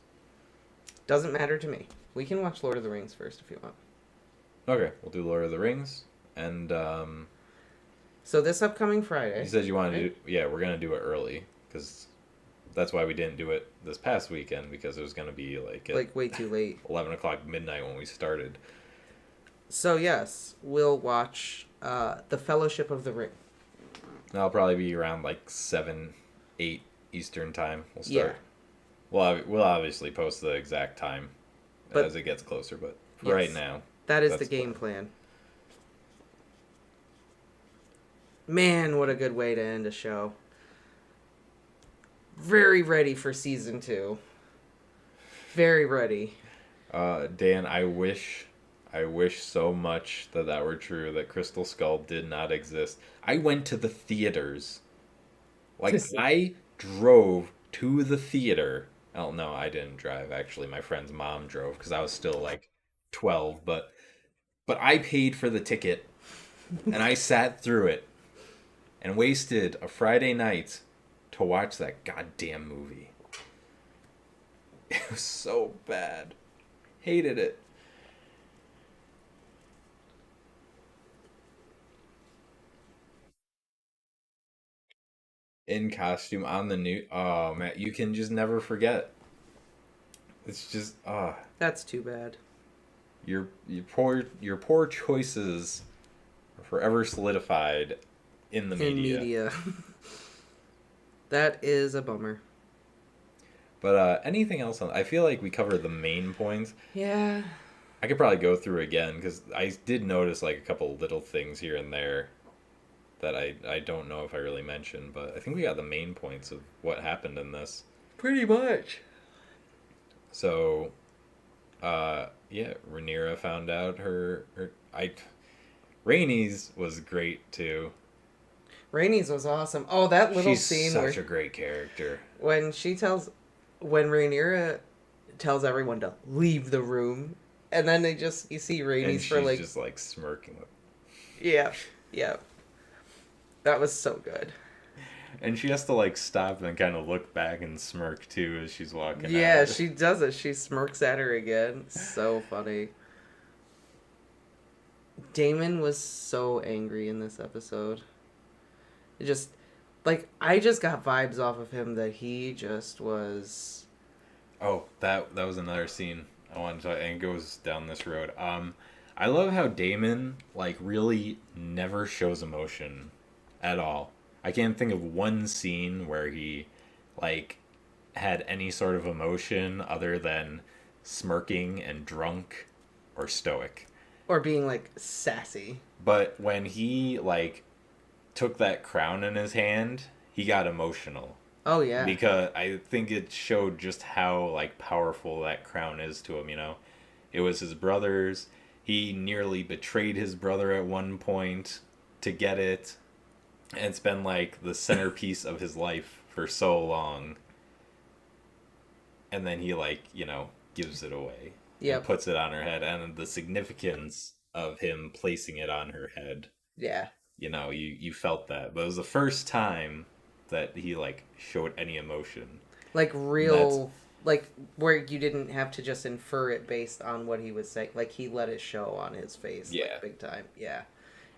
Doesn't matter to me. We can watch Lord of the Rings first if you want. Okay, we'll do Lord of the Rings. And So this upcoming you Friday. said you wanted to right? do. Yeah, we're gonna do it early because that's why we didn't do it this past weekend because it was gonna be like at Like way too late. 11 o'clock midnight when we started. So yes, we'll watch The Fellowship of the Ring. That'll probably be around like 7, 8 Eastern time. We'll Yeah. start. We'll obviously post the exact time But- as it gets closer, but for Yes. right now, That is the that's game plan. Man, what a good way to end a show. Very ready for season 2. Very ready. Dan, I wish so much that were true, that Crystal Skull did not exist. I went to the theaters. Like, I drove to the theater. Oh, no, I didn't drive. Actually, my friend's mom drove because I was still like 12, but I paid for the ticket and I sat through it and wasted a Friday night to watch that goddamn movie. It was so bad. Hated it. In costume on the new. Oh man, you can just never forget. It's just That's too bad. your poor choices are forever solidified in the In media. media. That is a bummer. But anything else on? I feel like we covered the main points. Yeah. I could probably go through again because I did notice like a couple little things here and there that I don't know if I really mentioned, but I think we got the main points of what happened in this. Pretty much. So, yeah, Rhaenyra found out Rhaenys was great too. Rainey's was awesome. Oh, that little She's scene such where a great character. when Rhaenyra tells everyone to leave the room, and then you see And Rainey's she's for like, just like smirking. yeah, yeah. That was so good. And she has to like stop and kind of look back and smirk too as she's walking Yeah, out. she does it. She smirks at her again. So funny. Damon was so angry in this episode. It just, like, I just got vibes off of him that he just was. Oh, that was another scene I wanted to, and it goes down this road. I love how Damon like really never shows emotion at all. I can't think of one scene where he like had any sort of emotion other than smirking and drunk or stoic. Or being like sassy. But when he like took that crown in his hand, he got emotional. Oh yeah. Because I think it showed just how like powerful that crown is to him, you know. It was his brother's. He nearly betrayed his brother at one point to get it. And it's been like the centerpiece of his life for so long. And then he like, you know, gives it away. Yep. And puts it on her head. And the significance of him placing it on her head. Yeah. You know, you felt that. But it was the first time that he like showed any emotion. Like real like where you didn't have to just infer it based on what he was saying. Like he let it show on his face. Yeah. Like, big time. Yeah.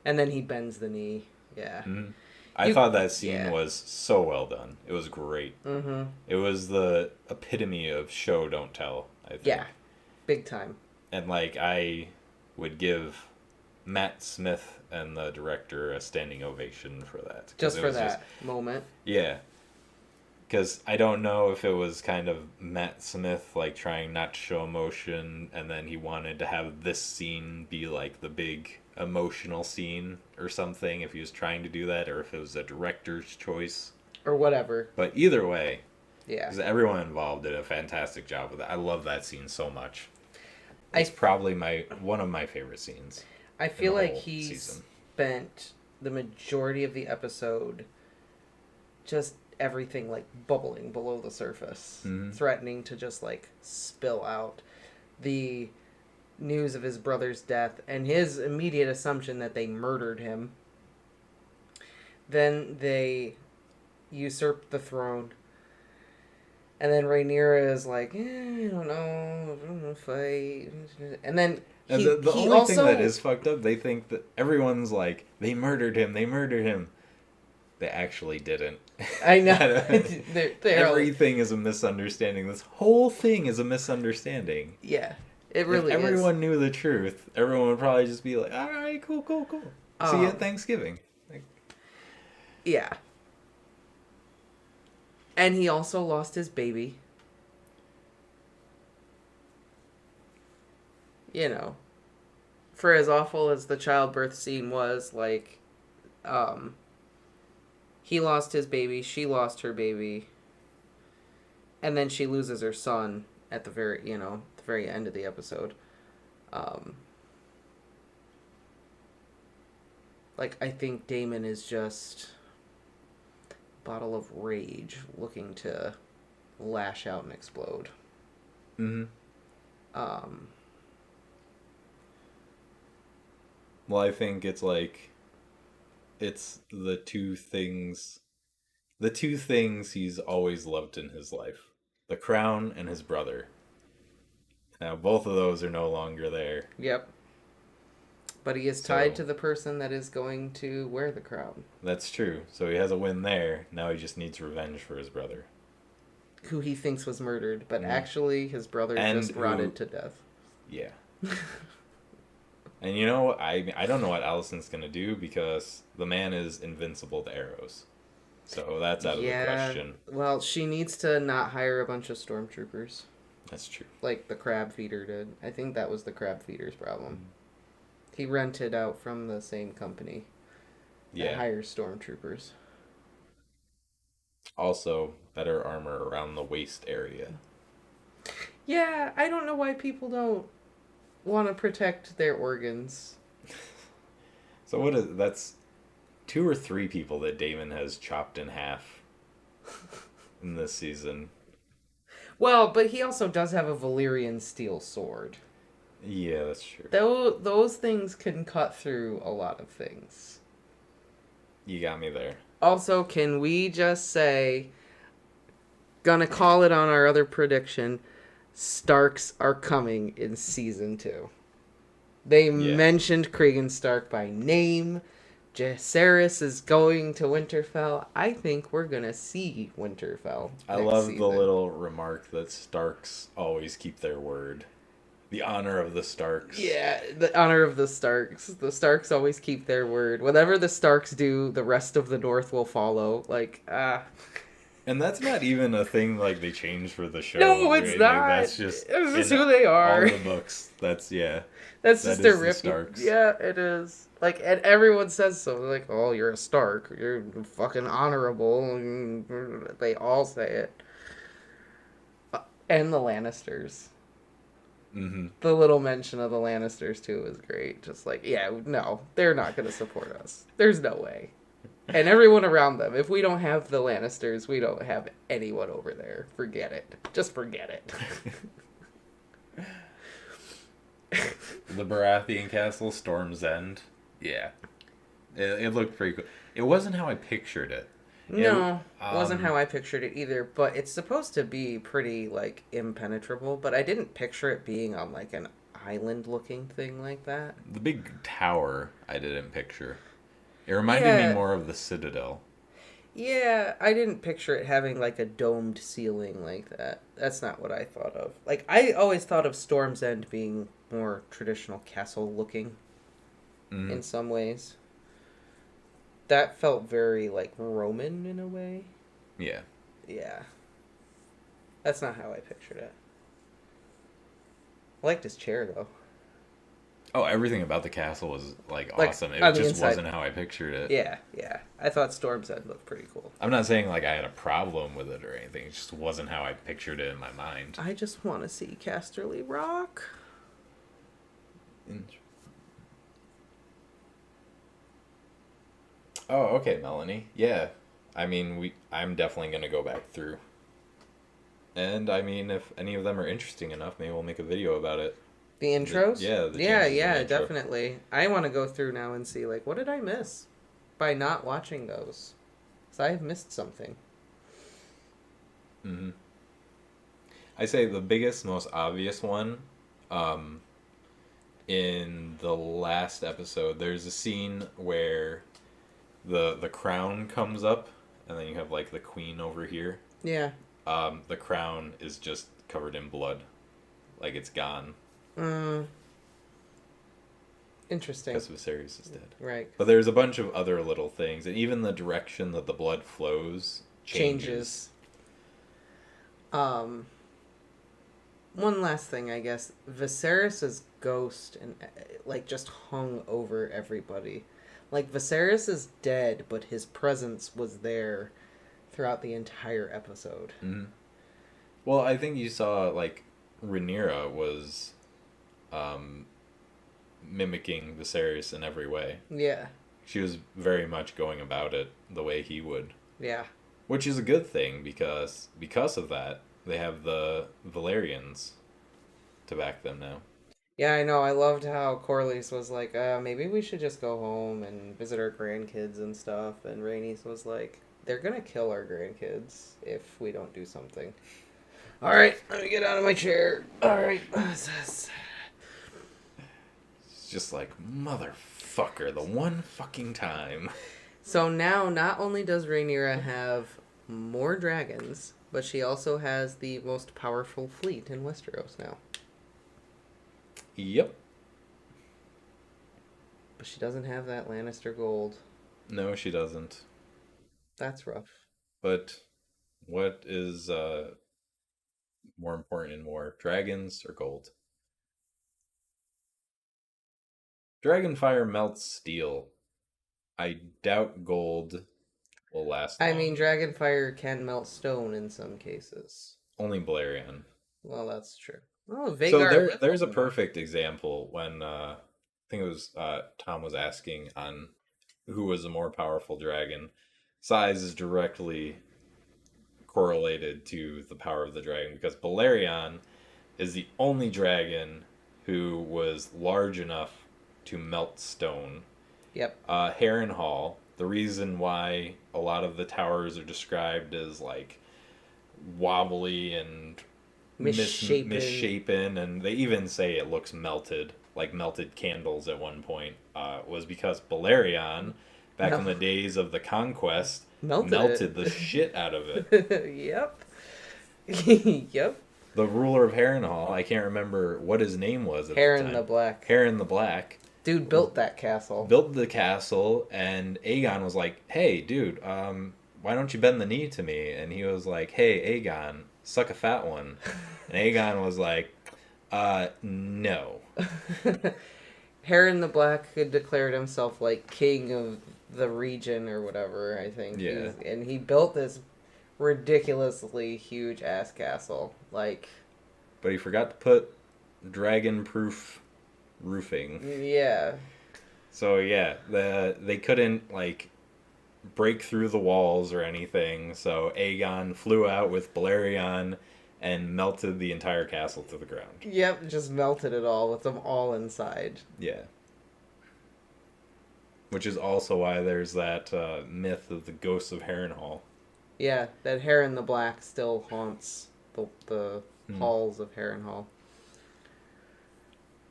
And then he bends the knee. Yeah. Mm-hmm. I thought that scene was so well done. It was great. Mm-hmm. It was the epitome of show, don't tell, I think. Yeah. Big time. And like I would give Matt Smith and the director a standing ovation for that. Just for that moment. Yeah. Because I don't know if it was kind of Matt Smith like trying not to show emotion, and then he wanted to have this scene be like the big emotional scene or something, if he was trying to do that, or if it was a director's choice. Or whatever. But either way, yeah, because everyone involved did a fantastic job with it. I love that scene so much. It's probably one of my favorite scenes. I feel like he spent the majority of the episode just everything like bubbling below the surface, threatening to just like spill out. The news of his brother's death and his immediate assumption that they murdered him. Then they usurped the throne. And then Rhaenyra is like, I don't know, I'm gonna fight. And then the only thing that is fucked up, they think that everyone's like, they murdered him. They actually didn't. I know. Everything is a misunderstanding. This whole thing is a misunderstanding. Yeah, it really is. If everyone knew the truth, everyone would probably just be like, all right, cool. See you at Thanksgiving. Like, yeah. And he also lost his baby. You know, for as awful as the childbirth scene was, like, he lost his baby, she lost her baby, and then she loses her son at the very end of the episode. Like, I think Daemon is just a bottle of rage looking to lash out and explode. Mm-hmm. Well, I think it's like, it's the two things he's always loved in his life. The crown and his brother. Now, both of those are no longer there. Yep. But he is tied to the person that is going to wear the crown. That's true. So he has a win there. Now he just needs revenge for his brother. Who he thinks was murdered, but actually his brother just rotted to death. Yeah. And you know, I don't know what Alicent's going to do, because the man is invincible to arrows. So that's out of the question. Well, she needs to not hire a bunch of stormtroopers. That's true. Like the crab feeder did. I think that was the crab feeder's problem. He rented out from the same company that hires stormtroopers. Also, better armor around the waist area. Yeah, I don't know why people don't want to protect their organs. So that's 2 or 3 people that Daemon has chopped in half in this season. Well, but he also does have a Valyrian steel sword. Yeah, that's true. Those things can cut through a lot of things. You got me there. Also, can we just say, gonna call it on our other prediction, Starks are coming in season 2. They mentioned Cregan Stark by name. Jacaerys is going to Winterfell. I think we're gonna see Winterfell. I love the little remark that Starks always keep their word. The honor of the Starks. Yeah, the honor of the Starks. The Starks always keep their word. Whatever the Starks do, the rest of the North will follow. Like, And that's not even a thing like they changed for the show. No, it's Right? Like, not. that's just It's just in who they all are. the books. That's That's that just their is the rip. Starks. Yeah, it is. Like, and everyone says so. Like, oh, you're a Stark. You're fucking honorable. They all say it. And the Lannisters. Mm-hmm. The little mention of the Lannisters too is great. Just like, yeah, no, they're not going to support us. There's no way. And everyone around them. If we don't have the Lannisters, we don't have anyone over there. Forget it. Just forget it. The Baratheon Castle, Storm's End. Yeah, it looked pretty cool. It wasn't how I pictured it. No, wasn't how I pictured it either. But it's supposed to be pretty like impenetrable. But I didn't picture it being on like an island-looking thing like that. The big tower, I didn't picture. It reminded me more of the Citadel. Yeah, I didn't picture it having like a domed ceiling like that. That's not what I thought of. Like I always thought of Storm's End being more traditional castle looking in some ways. That felt very like Roman in a way. Yeah. Yeah. That's not how I pictured it. I liked his chair though. Oh, everything about the castle was like awesome. It on the just inside. wasn't how I pictured it. Yeah, yeah. I thought Storm's End looked pretty cool. I'm not saying like I had a problem with it or anything. It just wasn't how I pictured it in my mind. I just want to see Casterly Rock. Oh, okay, Melanie. Yeah. I mean, I'm definitely going to go back through. And I mean, if any of them are interesting enough, maybe we'll make a video about it. The intros? Yeah, yeah, intro. definitely. I want to go through now and see, like, what did I miss by not watching those? Because I have missed something. Mm-hmm. I say the biggest, most obvious one, in the last episode, there's a scene where the crown comes up, and then you have, like, the queen over here. Yeah. The crown is just covered in blood. Like, it's gone. Interesting. Because Viserys is dead. Right. But there's a bunch of other little things, and even the direction that the blood flows changes. One last thing, I guess. Viserys' ghost and like just hung over everybody. Like Viserys is dead, but his presence was there throughout the entire episode. Mm-hmm. Well, I think you saw like Rhaenyra was mimicking Viserys in every way. Yeah. She was very much going about it the way he would. Yeah. Which is a good thing because of that, they have the Valerians to back them now. Yeah, I know. I loved how Corlys was like, maybe we should just go home and visit our grandkids and stuff. And Rhaenys was like, they're going to kill our grandkids if we don't do something. All right, let me get out of my chair. All right. It's just like, motherfucker, the one fucking time. So now, not only does Rhaenyra have more dragons, but she also has the most powerful fleet in Westeros now. Yep. But she doesn't have that Lannister gold. No, she doesn't. That's rough. But what is more important in war, dragons or gold? Dragonfire melts steel. I doubt gold will last long. I mean, Dragonfire can melt stone in some cases. Only Balerion. Well, that's true. Oh, Vhagar. So there's a perfect example when I think it was Tom was asking on who was a more powerful dragon. Size is directly correlated to the power of the dragon because Balerion is the only dragon who was large enough to melt stone. Yep. Harrenhal, the reason why a lot of the towers are described as like wobbly and misshapen, and they even say it looks melted, like melted candles at one point, was because Balerion, back in the days of the conquest, melted the shit out of it. Yep. Yep. The ruler of Harrenhal, I can't remember what his name was at the time. Harren the Black. Harren the Black. Dude built that castle. Built the castle, and Aegon was like, hey, dude, why don't you bend the knee to me? And he was like, hey, Aegon, suck a fat one. And Aegon was like, no. Harren the Black had declared himself like king of the region or whatever, I think. Yeah. And he built this ridiculously huge ass castle. Like, But he forgot to put dragon-proof roofing. yeah. So yeah, they couldn't like break through the walls or anything. So Aegon flew out with Balerion and melted the entire castle to the ground. Yep, just melted it all with them all inside. Yeah. Which is also why there's that myth of the ghosts of Harrenhal. Yeah, that Harren the Black still haunts the halls of Harrenhal.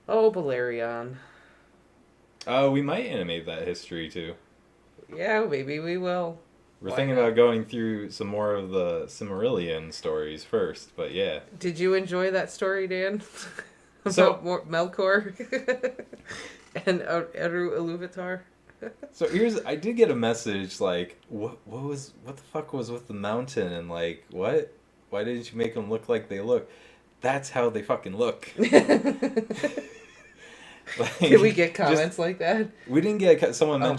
Oh, Balerion. We might animate that history too. Yeah, maybe we will. We're Why thinking not? about going through some more of the Silmarillion stories first, but yeah. Did you enjoy that story, Dan? So- About Melkor and Eru Iluvatar? So I did get a message like, what the fuck was with the mountain, and like, why didn't you make them look like they look? That's how they fucking look. Like, Did we get comments just- like that? We didn't get. Someone Oh.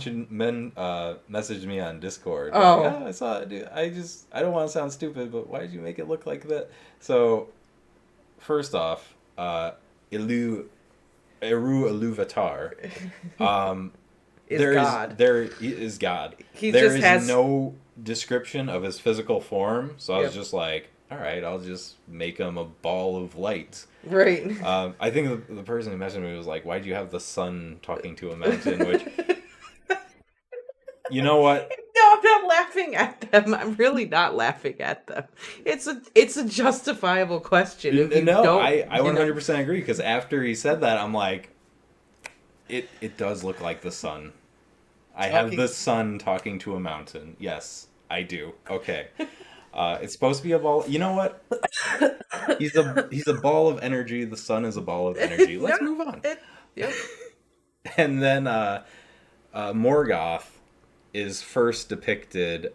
messaged me on Discord. Oh. Like, I saw it. Dude. I don't want to sound stupid, but why did you make it look like that? So, first off, Eru Iluvatar, Is there God. he is God. He There just is has no description of his physical form, so I was Yep. just like, all right, I'll just make him a ball of light. right. I think the person who messaged me was like, why'd you have the sun talking to a mountain? Which, you know what? No, I'm not laughing at them. I'm really not laughing at them. It's a justifiable question. If you No, don't, I you know- 100% agree, because after he said that, I'm like, it does look like the sun. I have Talking- the sun talking to a mountain. Yes, I do. Okay. It's supposed to be a ball. You know what? He's a ball of energy. The sun is a ball of energy. Let's Yeah, move on. Yep. And then Morgoth is first depicted.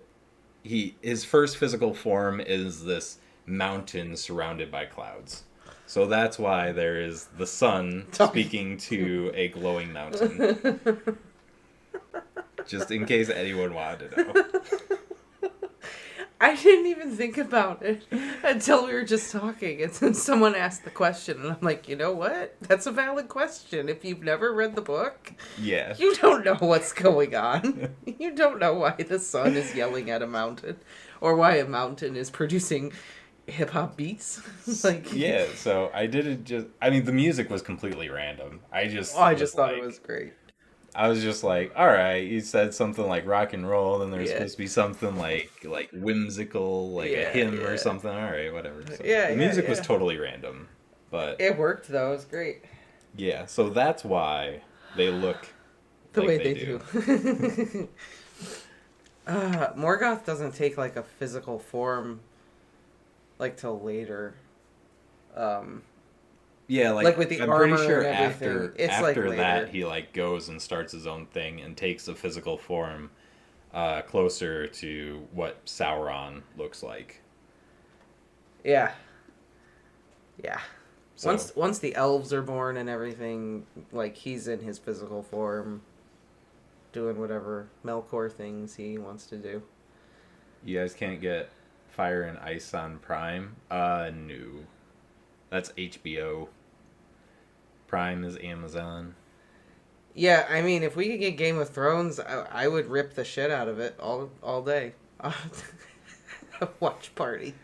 His first physical form is this mountain surrounded by clouds. So that's why there is the sun speaking to a glowing mountain. Just in case anyone wanted to know. I didn't even think about it until we were just talking, and then someone asked the question, and I'm like, you know what? That's a valid question. If you've never read the book, Yeah. you don't know what's going on. You don't know why the sun is yelling at a mountain, or why a mountain is producing hip hop beats. Like, Yeah, so I didn't just. I mean, the music was completely random. I just thought it was great. I was just like, all right, you said something like rock and roll, then there's Yeah. supposed to be something like whimsical, like a Yeah, hymn yeah. or something. All right, whatever. So Yeah, the yeah, music was yeah. totally random, but It worked though. It was great. yeah, so that's why they look The like way they do. Morgoth doesn't take like a physical form like till later. Yeah, Like with the I'm pretty armor sure and after everything. It's like after that later. he like goes and starts his own thing and takes a physical form closer to what Sauron looks like. Yeah. Yeah. So, Once the elves are born and everything, like he's in his physical form, doing whatever Melkor things he wants to do. you guys can't get Fire and Ice on Prime? No. That's HBO. Prime is Amazon. Yeah, I mean, if we could get Game of Thrones, I would rip the shit out of it all day. A watch party.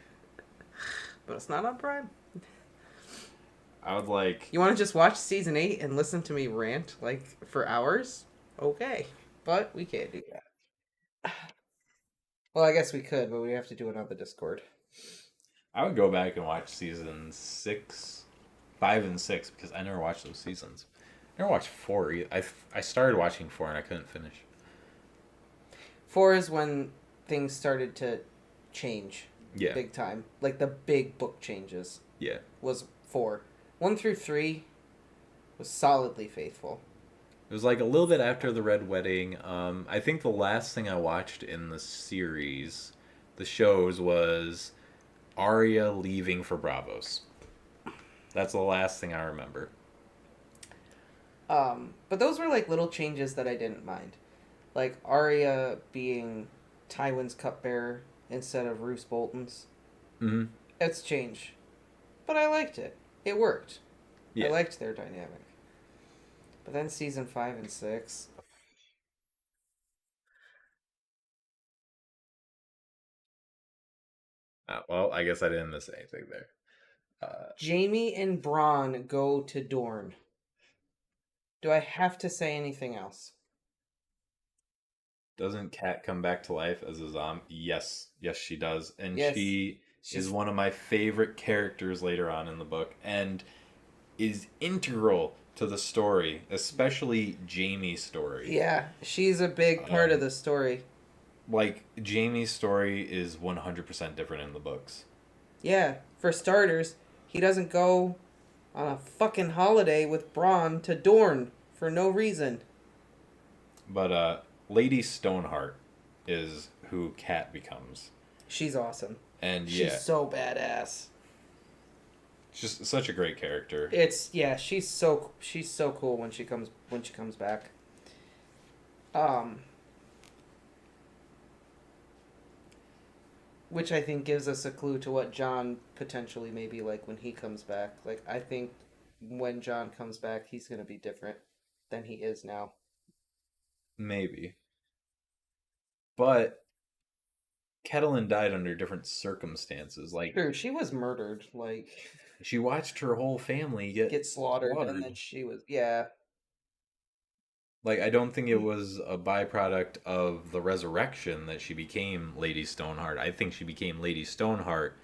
But it's not on Prime. I would like. You want to just watch season 8 and listen to me rant like for hours? Okay, but we can't do that. Well, I guess we could, but we have to do it on the Discord. I would go back and watch season 5 and 6, because I never watched those seasons. I never watched 4 either. I started watching 4 and I couldn't finish. 4 is when things started to change. Yeah. Big time. Like the big book changes Yeah. was 4. 1 through 3 was solidly faithful. It was like a little bit after the Red Wedding. I think the last thing I watched in the series, the shows, was Arya leaving for Bravos. That's the last thing I remember. But those were like little changes that I didn't mind. Like Arya being Tywin's cupbearer instead of Roose Bolton's. Mm-hmm. It's change. But I liked it. It worked. I Yeah. liked their dynamic. But then season 5 and 6. Well, I guess I didn't miss anything there. Jamie and Bronn go to Dorne. Do I have to say anything else? Doesn't Kat come back to life as a zombie? Yes, yes, she does, and Yes. she is She's one of my favorite characters later on in the book, and is integral to the story, especially Jamie's story. yeah, she's a big part of Um, the story. like Jamie's story is 100% different in the books. Yeah, for starters, he doesn't go on a fucking holiday with Bronn to Dorne for no reason. But Lady Stoneheart is who Kat becomes. She's awesome. And She's yeah, so badass. just such a great character. She's so cool when she comes back. Um which I think gives us a clue to what John potentially may be like when he comes back. Like I think when John comes back, he's going to be different than he is now. Maybe. But Catelyn died under different circumstances. Like, True, she was murdered, like she watched her whole family get get slaughtered, and then slaughtered. she was yeah. Like, I don't think it was a byproduct of the resurrection that she became Lady Stoneheart. I think she became Lady Stoneheart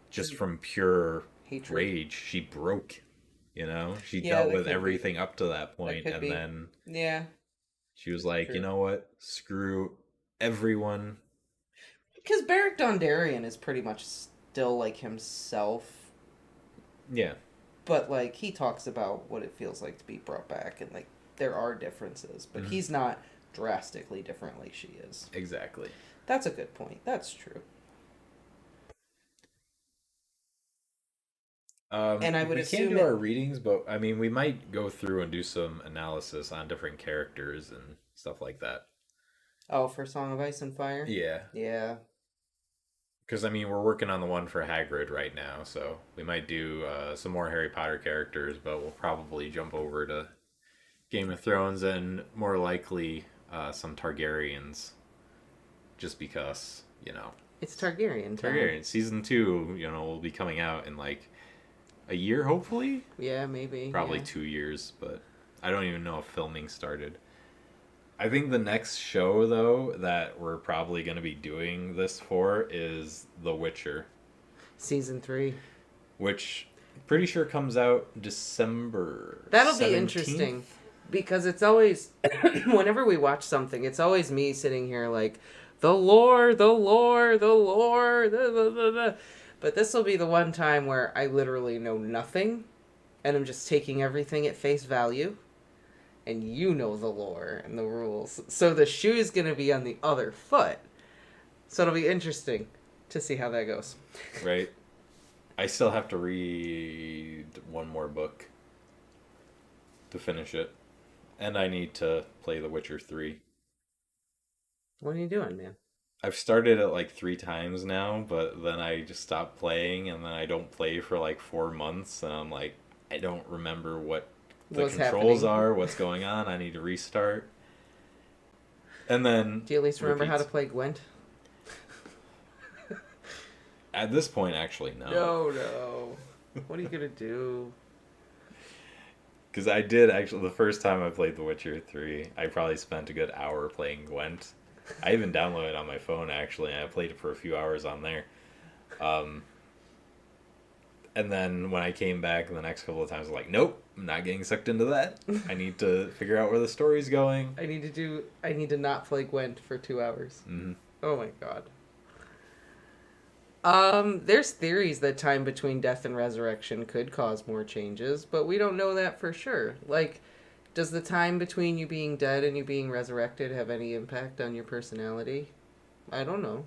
just from pure Hatred. rage. She broke, you know? She Yeah, dealt that with could be. everything up to that point, could and be. then Yeah, she was like, you true. know what? Screw everyone. Because Beric Dondarrion is pretty much still like himself, Yeah, but like he talks about what it feels like to be brought back, and like there are differences, but Mhm. he's not drastically different like she is. exactly. That's a good point. That's true. And I would We can assume do our it. readings, but I mean, we might go through and do some analysis on different characters and stuff like that. Oh, for Song of Ice and Fire. Yeah, Yeah. because I mean, we're working on the one for Hagrid right now, so we might do some more Harry Potter characters, but we'll probably jump over to Game of Thrones and more likely some Targaryens, just because It's Targaryen time. Targaryen season 2, will be coming out in like a year, hopefully. Yeah, maybe. Probably Yeah. 2 years, but I don't even know if filming started. I think the next show, though, that we're probably going to be doing this for is The Witcher, Season 3. which pretty sure comes out December That'll 17th. be interesting because it's always whenever we watch something, it's always me sitting here like the lore, the lore, the lore, the. But this will be the one time where I literally know nothing and I'm just taking everything at face value, and you know the lore and the rules. So the shoe is going to be on the other foot. So it'll be interesting to see how that goes. Right? I still have to read one more book to finish it. And I need to play The Witcher 3. What are you doing, man? I've started it like 3 times now, but then I just stopped playing, and then I don't play for like 4 months, and I'm like, I don't remember what the What's controls happening? are, what's going on. I need to restart. And then Do you at least remember how to repeats. play Gwent? At this point, actually, no. No. What are you going to do? Because I did actually, the first time I played The Witcher 3, I probably spent a good hour playing Gwent. I even downloaded it on my phone, actually, and I played it for a few hours on there. Um, and then when I came back the next couple of times, I was like, nope, I'm not getting sucked into that. I need to figure out where the story's going. I need to not play Gwent for 2 hours. Mm-hmm. Oh my god. There's theories that time between death and resurrection could cause more changes, but we don't know that for sure. Like, Does the time between you being dead and you being resurrected have any impact on your personality? I don't know.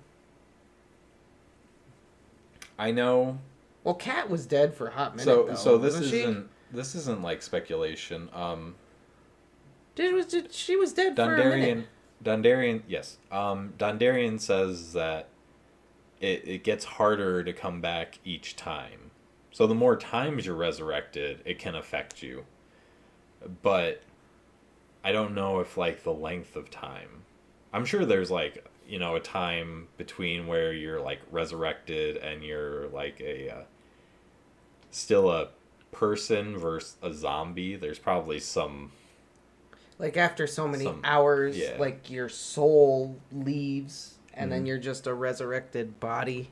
I know. Well, Kat was dead for a hot minute, So though, this wasn't she? isn't like speculation. She was dead for a minute. Dondarian, yes. Dondarian says that it gets harder to come back each time. So the more times you're resurrected, it can affect you. But I don't know if like the length of time. I'm sure there's like, a time between where you're like resurrected and you're like still a person versus a zombie. There's probably some Like, after so many some hours, yeah. like, your soul leaves, and then Mhm. you're just a resurrected body.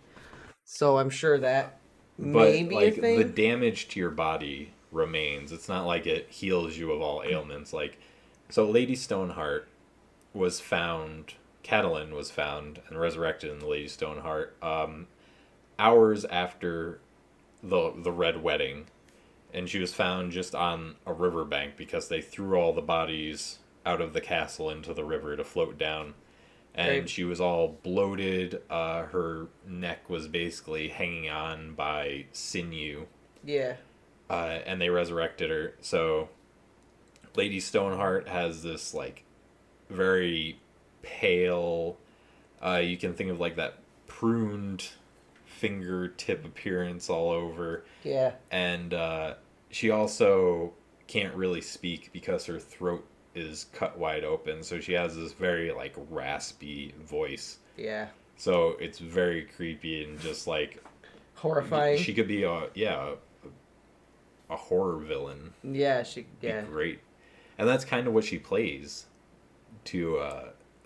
So I'm sure that may But be a like the thing. damage to your body remains. It's not like it heals you of all ailments. Like, so Lady Stoneheart was found, Catelyn was found and resurrected in the Lady Stoneheart hours after the Red Wedding, and she was found just on a riverbank because they threw all the bodies out of the castle into the river to float down. And Right. she was all bloated. Her neck was basically hanging on by sinew, Yeah. and they resurrected her. So Lady Stoneheart has this like very pale. You can think of like that pruned fingertip appearance all over, Yeah. and she also can't really speak because her throat is cut wide open. So she has this very like raspy voice. Yeah. So it's very creepy and just like Horrifying. she could be a horror villain. Yeah, Be great, and that's kind of what she plays to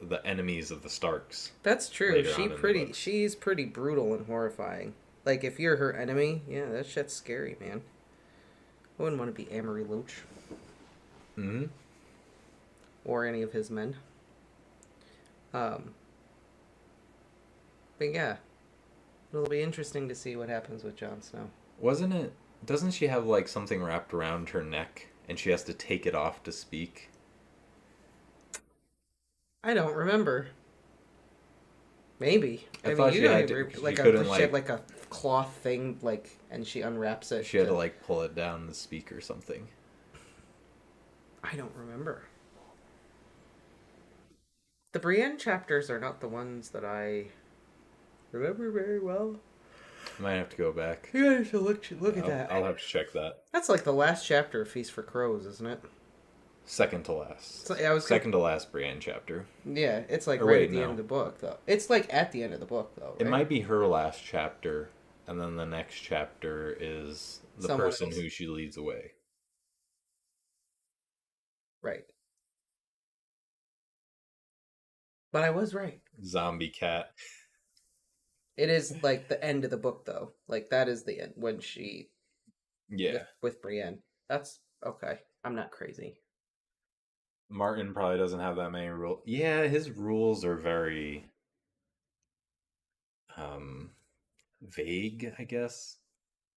the enemies of the Starks That's true. later on in the books. She's pretty brutal and horrifying. Like, if you're her enemy, yeah, that shit's scary, man. I wouldn't want to be Amory Loach Mm-hmm. or any of his men. Um, but yeah, it'll be interesting to see what happens with Jon Snow. Wasn't it? Doesn't she have like something wrapped around her neck and she has to take it off to speak? I don't remember. Maybe. I I mean, thought you she don't had even to. She like couldn't she had like. like a cloth thing, like, and she unwraps it. She had to like pull it down to speak or something. I don't remember. The Brienne chapters are not the ones that I remember very well. I might have to go back. You guys should look at that. I'll have to check that. That's like the last chapter of Feast for Crows, isn't it? Second to last. So, yeah, I was Second to last Brienne chapter. Yeah, it's like Or right wait, at the no. end of the book, though. It's like at the end of the book, though. Right? It might be her last chapter, and then the next chapter is the Someone person else. who she leads away. Right. But I was right. Zombie cat. It is like the end of the book, though. Like, that is the end when she Yeah. with Brienne. That's okay. I'm not crazy. Martin probably doesn't have that many rules. Yeah, his rules are very um vague, I guess.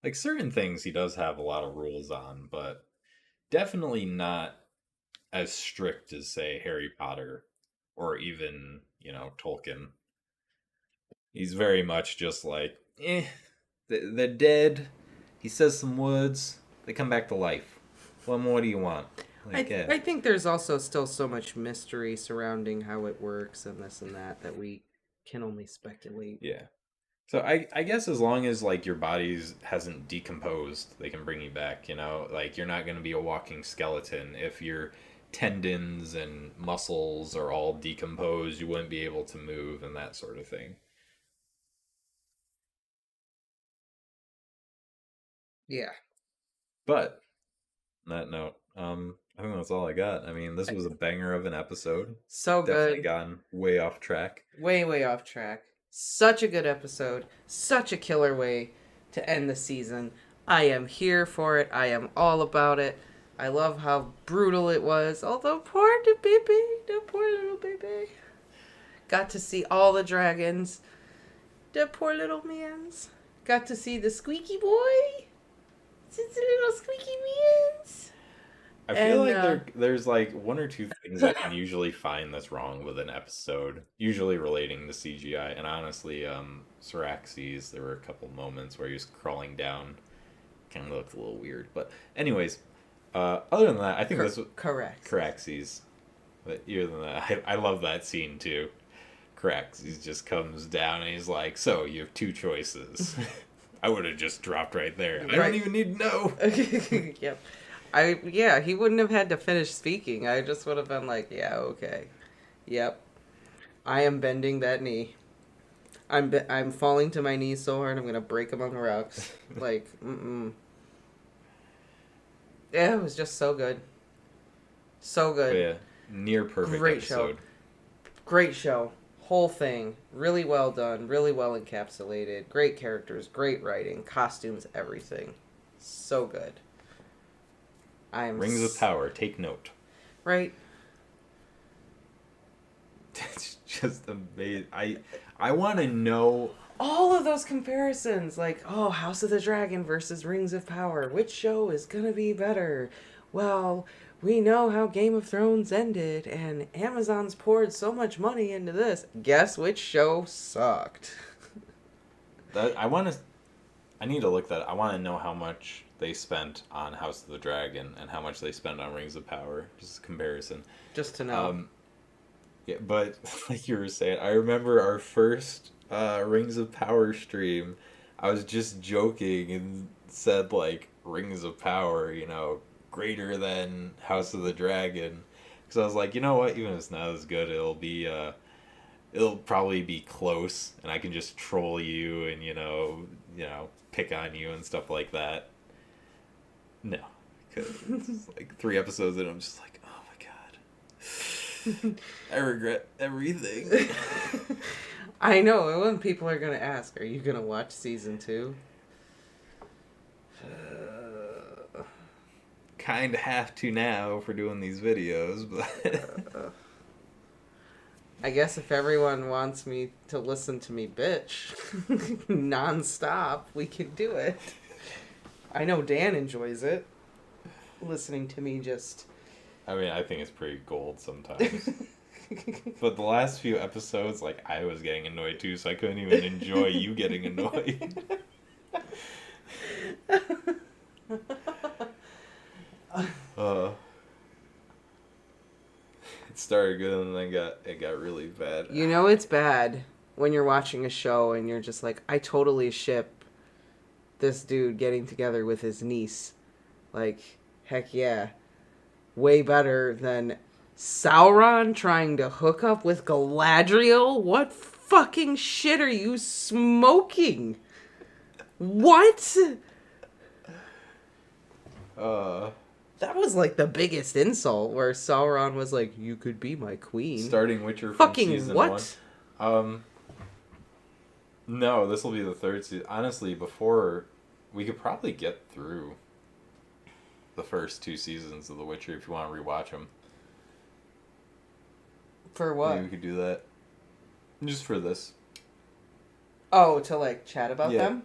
Like certain things he does have a lot of rules on, but definitely not as strict as say Harry Potter or even, Tolkien. He's very much just like, they're dead. He says some words, they come back to life. What more do you want? Like, yeah. I think there's also still so much mystery surrounding how it works and this and that we can only speculate. Yeah. So I guess as long as like your body's hasn't decomposed, they can bring you back, Like you're not gonna be a walking skeleton. If your tendons and muscles are all decomposed, you wouldn't be able to move and that sort of thing. Yeah. But on that note, I think that's all I got. I mean, this was a banger of an episode. So Definitely good. gone way off track. Way off track. Such a good episode. Such a killer way to end the season. I am here for it. I am all about it. I love how brutal it was. Although poor the poor little baby. Got to see all the dragons. The poor little mans. Got to see the squeaky boy. It's a little squeaky mans. I feel And like there's like one or two things I can usually find that's wrong with an episode, usually relating to CGI. And honestly, Cyraxes, there were a couple moments where he was crawling down, kind of looked a little weird. But anyways, other than that, I think this was correct. Cyraxes. But other than that, I love that scene too. Cyraxes just comes down and he's like, "So you have two choices." I would have just dropped right there. I don't even need to know. Yep. He wouldn't have had to finish speaking. I just would have been like, yeah, okay. Yep. I am bending that knee. I'm falling to my knees so hard I'm going to break them on the rocks. Like, Yeah, it was just so good. So good. But yeah, near perfect Great episode. show. Great show. Whole thing. Really well done. Really well encapsulated. Great characters. Great writing. Costumes. Everything. So good. Rings of Power. Take note. Right. It's just amazing. I want to know All of those comparisons, like, oh, House of the Dragon versus Rings of Power. Which show is gonna be better? Well, we know how Game of Thrones ended, and Amazon's poured so much money into this. Guess which show sucked? I need to look that. I want to know how much they spent on House of the Dragon and how much they spent on Rings of Power. Just a comparison. Just to know. Yeah, but like you were saying, I remember our first Rings of Power stream. I was just joking and said like Rings of Power, greater than House of the Dragon, because I was like, you know what? Even if it's not as good, it'll probably be close, and I can just troll you and pick on you and stuff like that. No, because it's like 3 episodes and I'm just like, oh my god, I regret everything. I know, and when people are gonna ask, are you gonna watch season 2? Kind of have to now for doing these videos, but I guess if everyone wants me to listen to me bitch nonstop, we can do it. I know Dan enjoys it. Listening to me just... I mean, I think it's pretty gold sometimes. But the last few episodes, like, I was getting annoyed too, so I couldn't even enjoy you getting annoyed. It started good and then it got really bad. You know it's bad when you're watching a show and you're just like, I totally ship this dude getting together with his niece. Like, heck yeah. Way better than Sauron trying to hook up with Galadriel? What fucking shit are you smoking? What? That was like the biggest insult where Sauron was like, you could be my queen. Starting Witcher from fucking season what? 1. No, this will be the 3rd season. Honestly, before we could probably get through the first 2 seasons of The Witcher if you want to rewatch them. For what? Maybe we could do that. Just for this. Oh, to like chat about them?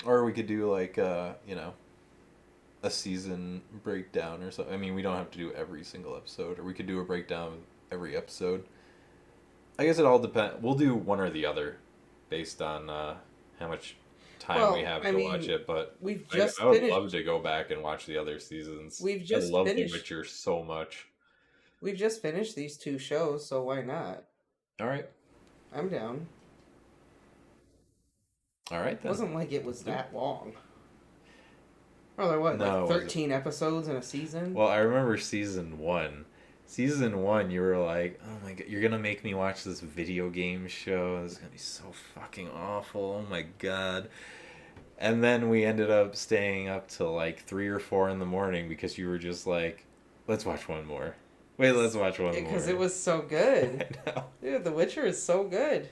Or we could do like a season breakdown or something. I mean, we don't have to do every single episode, or we could do a breakdown of every episode. I guess it all depends. We'll do one or the other based on how much time we have to watch it, but I would love to go back and watch the other seasons. I love The Witcher so much. We've just finished these 2 shows, so why not? All right. I'm down. All right, then. It wasn't like it was that long. Well, there was like 13 episodes in a season. Well, I remember season 1. Season 1, you were like, oh my god, you're going to make me watch this video game show. This is going to be so fucking awful. Oh my god. And then we ended up staying up till like 3 or 4 in the morning because you were just like, let's watch one more. Wait, let's watch one more. Because it was so good. I know. Dude, The Witcher is so good.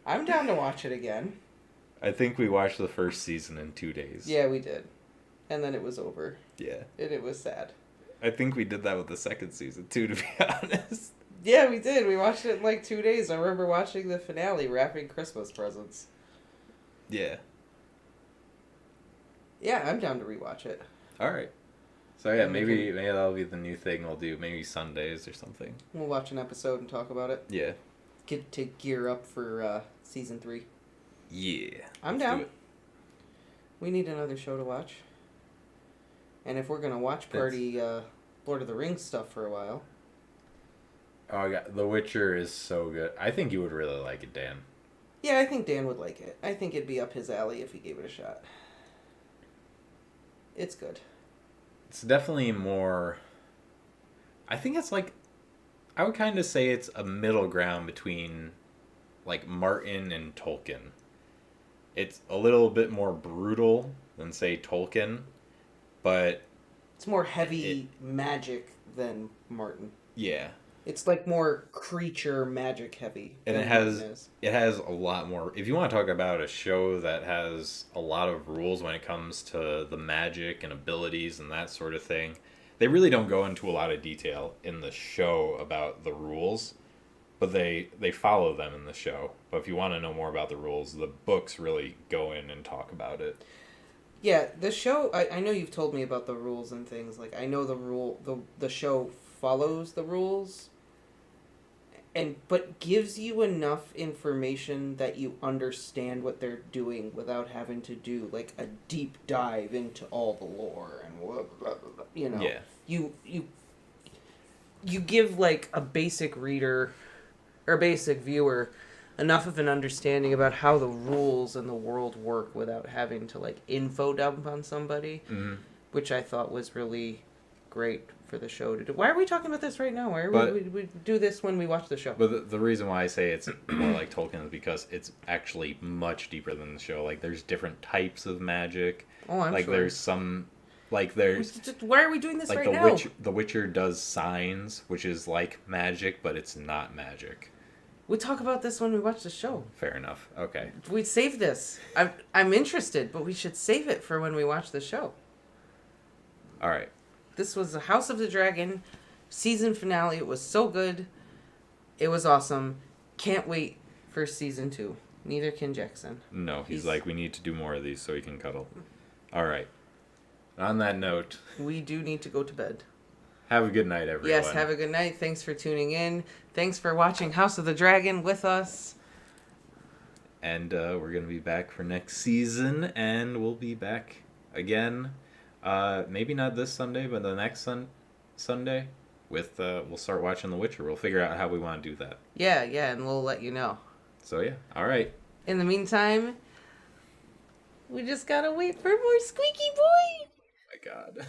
I'm down to watch it again. I think we watched the first season in 2 days. Yeah, we did. And then it was over. Yeah. And it was sad. I think we did that with the second season too, to be honest. Yeah, we did. We watched it in like 2 days. I remember watching the finale, wrapping Christmas presents. Yeah. Yeah, I'm down to rewatch it. All right. So yeah, And maybe that'll be the new thing we'll do. Maybe Sundays or something. we'll watch an episode and talk about it. Yeah. Get to gear up for season 3. Yeah. I'm Let's down. do it. We need another show to watch. And if we're gonna watch party Lord of the Rings stuff for a while. Oh yeah, The Witcher is so good. I think you would really like it, Dan. Yeah, I think Dan would like it. I think it'd be up his alley if he gave it a shot. It's good. It's definitely more. I think it's like. I would kind of say it's a middle ground between, like, Martin and Tolkien. It's a little bit more brutal than, say, Tolkien, but. It's more heavy magic than Martin. Yeah. It's like more creature magic heavy. And than it has Martin is. it has a lot more. If you want to talk about a show that has a lot of rules when it comes to the magic and abilities and that sort of thing, they really don't go into a lot of detail in the show about the rules, but they follow them in the show. But if you want to know more about the rules, the books really go in and talk about it. Yeah, the show. I know you've told me about the rules and things. Like I know the show follows the rules. But gives you enough information that you understand what they're doing without having to do like a deep dive into all the lore and blah, blah, blah, you know. Yeah. You give like a basic reader or a basic viewer enough of an understanding about how the rules and the world work without having to like info dump on somebody, which I thought was really great for the show to do. Why are we talking about this right now? Why are we do this when we watch the show? But the reason why I say it's more like Tolkien is because it's actually much deeper than the show. Like there's different types of magic. Oh, I'm like sure. There's some like there's why are we doing this like right now? The Witcher does signs, which is like magic, but it's not magic. We talk about this when we watch the show. Fair enough. Okay. We save this. I'm interested, but we should save it for when we watch the show. All right. This was the House of the Dragon season finale. It was so good. It was awesome. Can't wait for season 2. Neither can Jackson. No, he's like, we need to do more of these so he can cuddle. All right. On that note, we do need to go to bed. Have a good night, everyone. Yes, have a good night. Thanks for tuning in. Thanks for watching House of the Dragon with us. And we're going to be back for next season, and we'll be back again. Maybe not this Sunday, but the next Sunday. With we'll start watching The Witcher. We'll figure out how we want to do that. Yeah, and we'll let you know. So yeah, all right. In the meantime, we just gotta wait for more Squeaky Boy. Oh my God.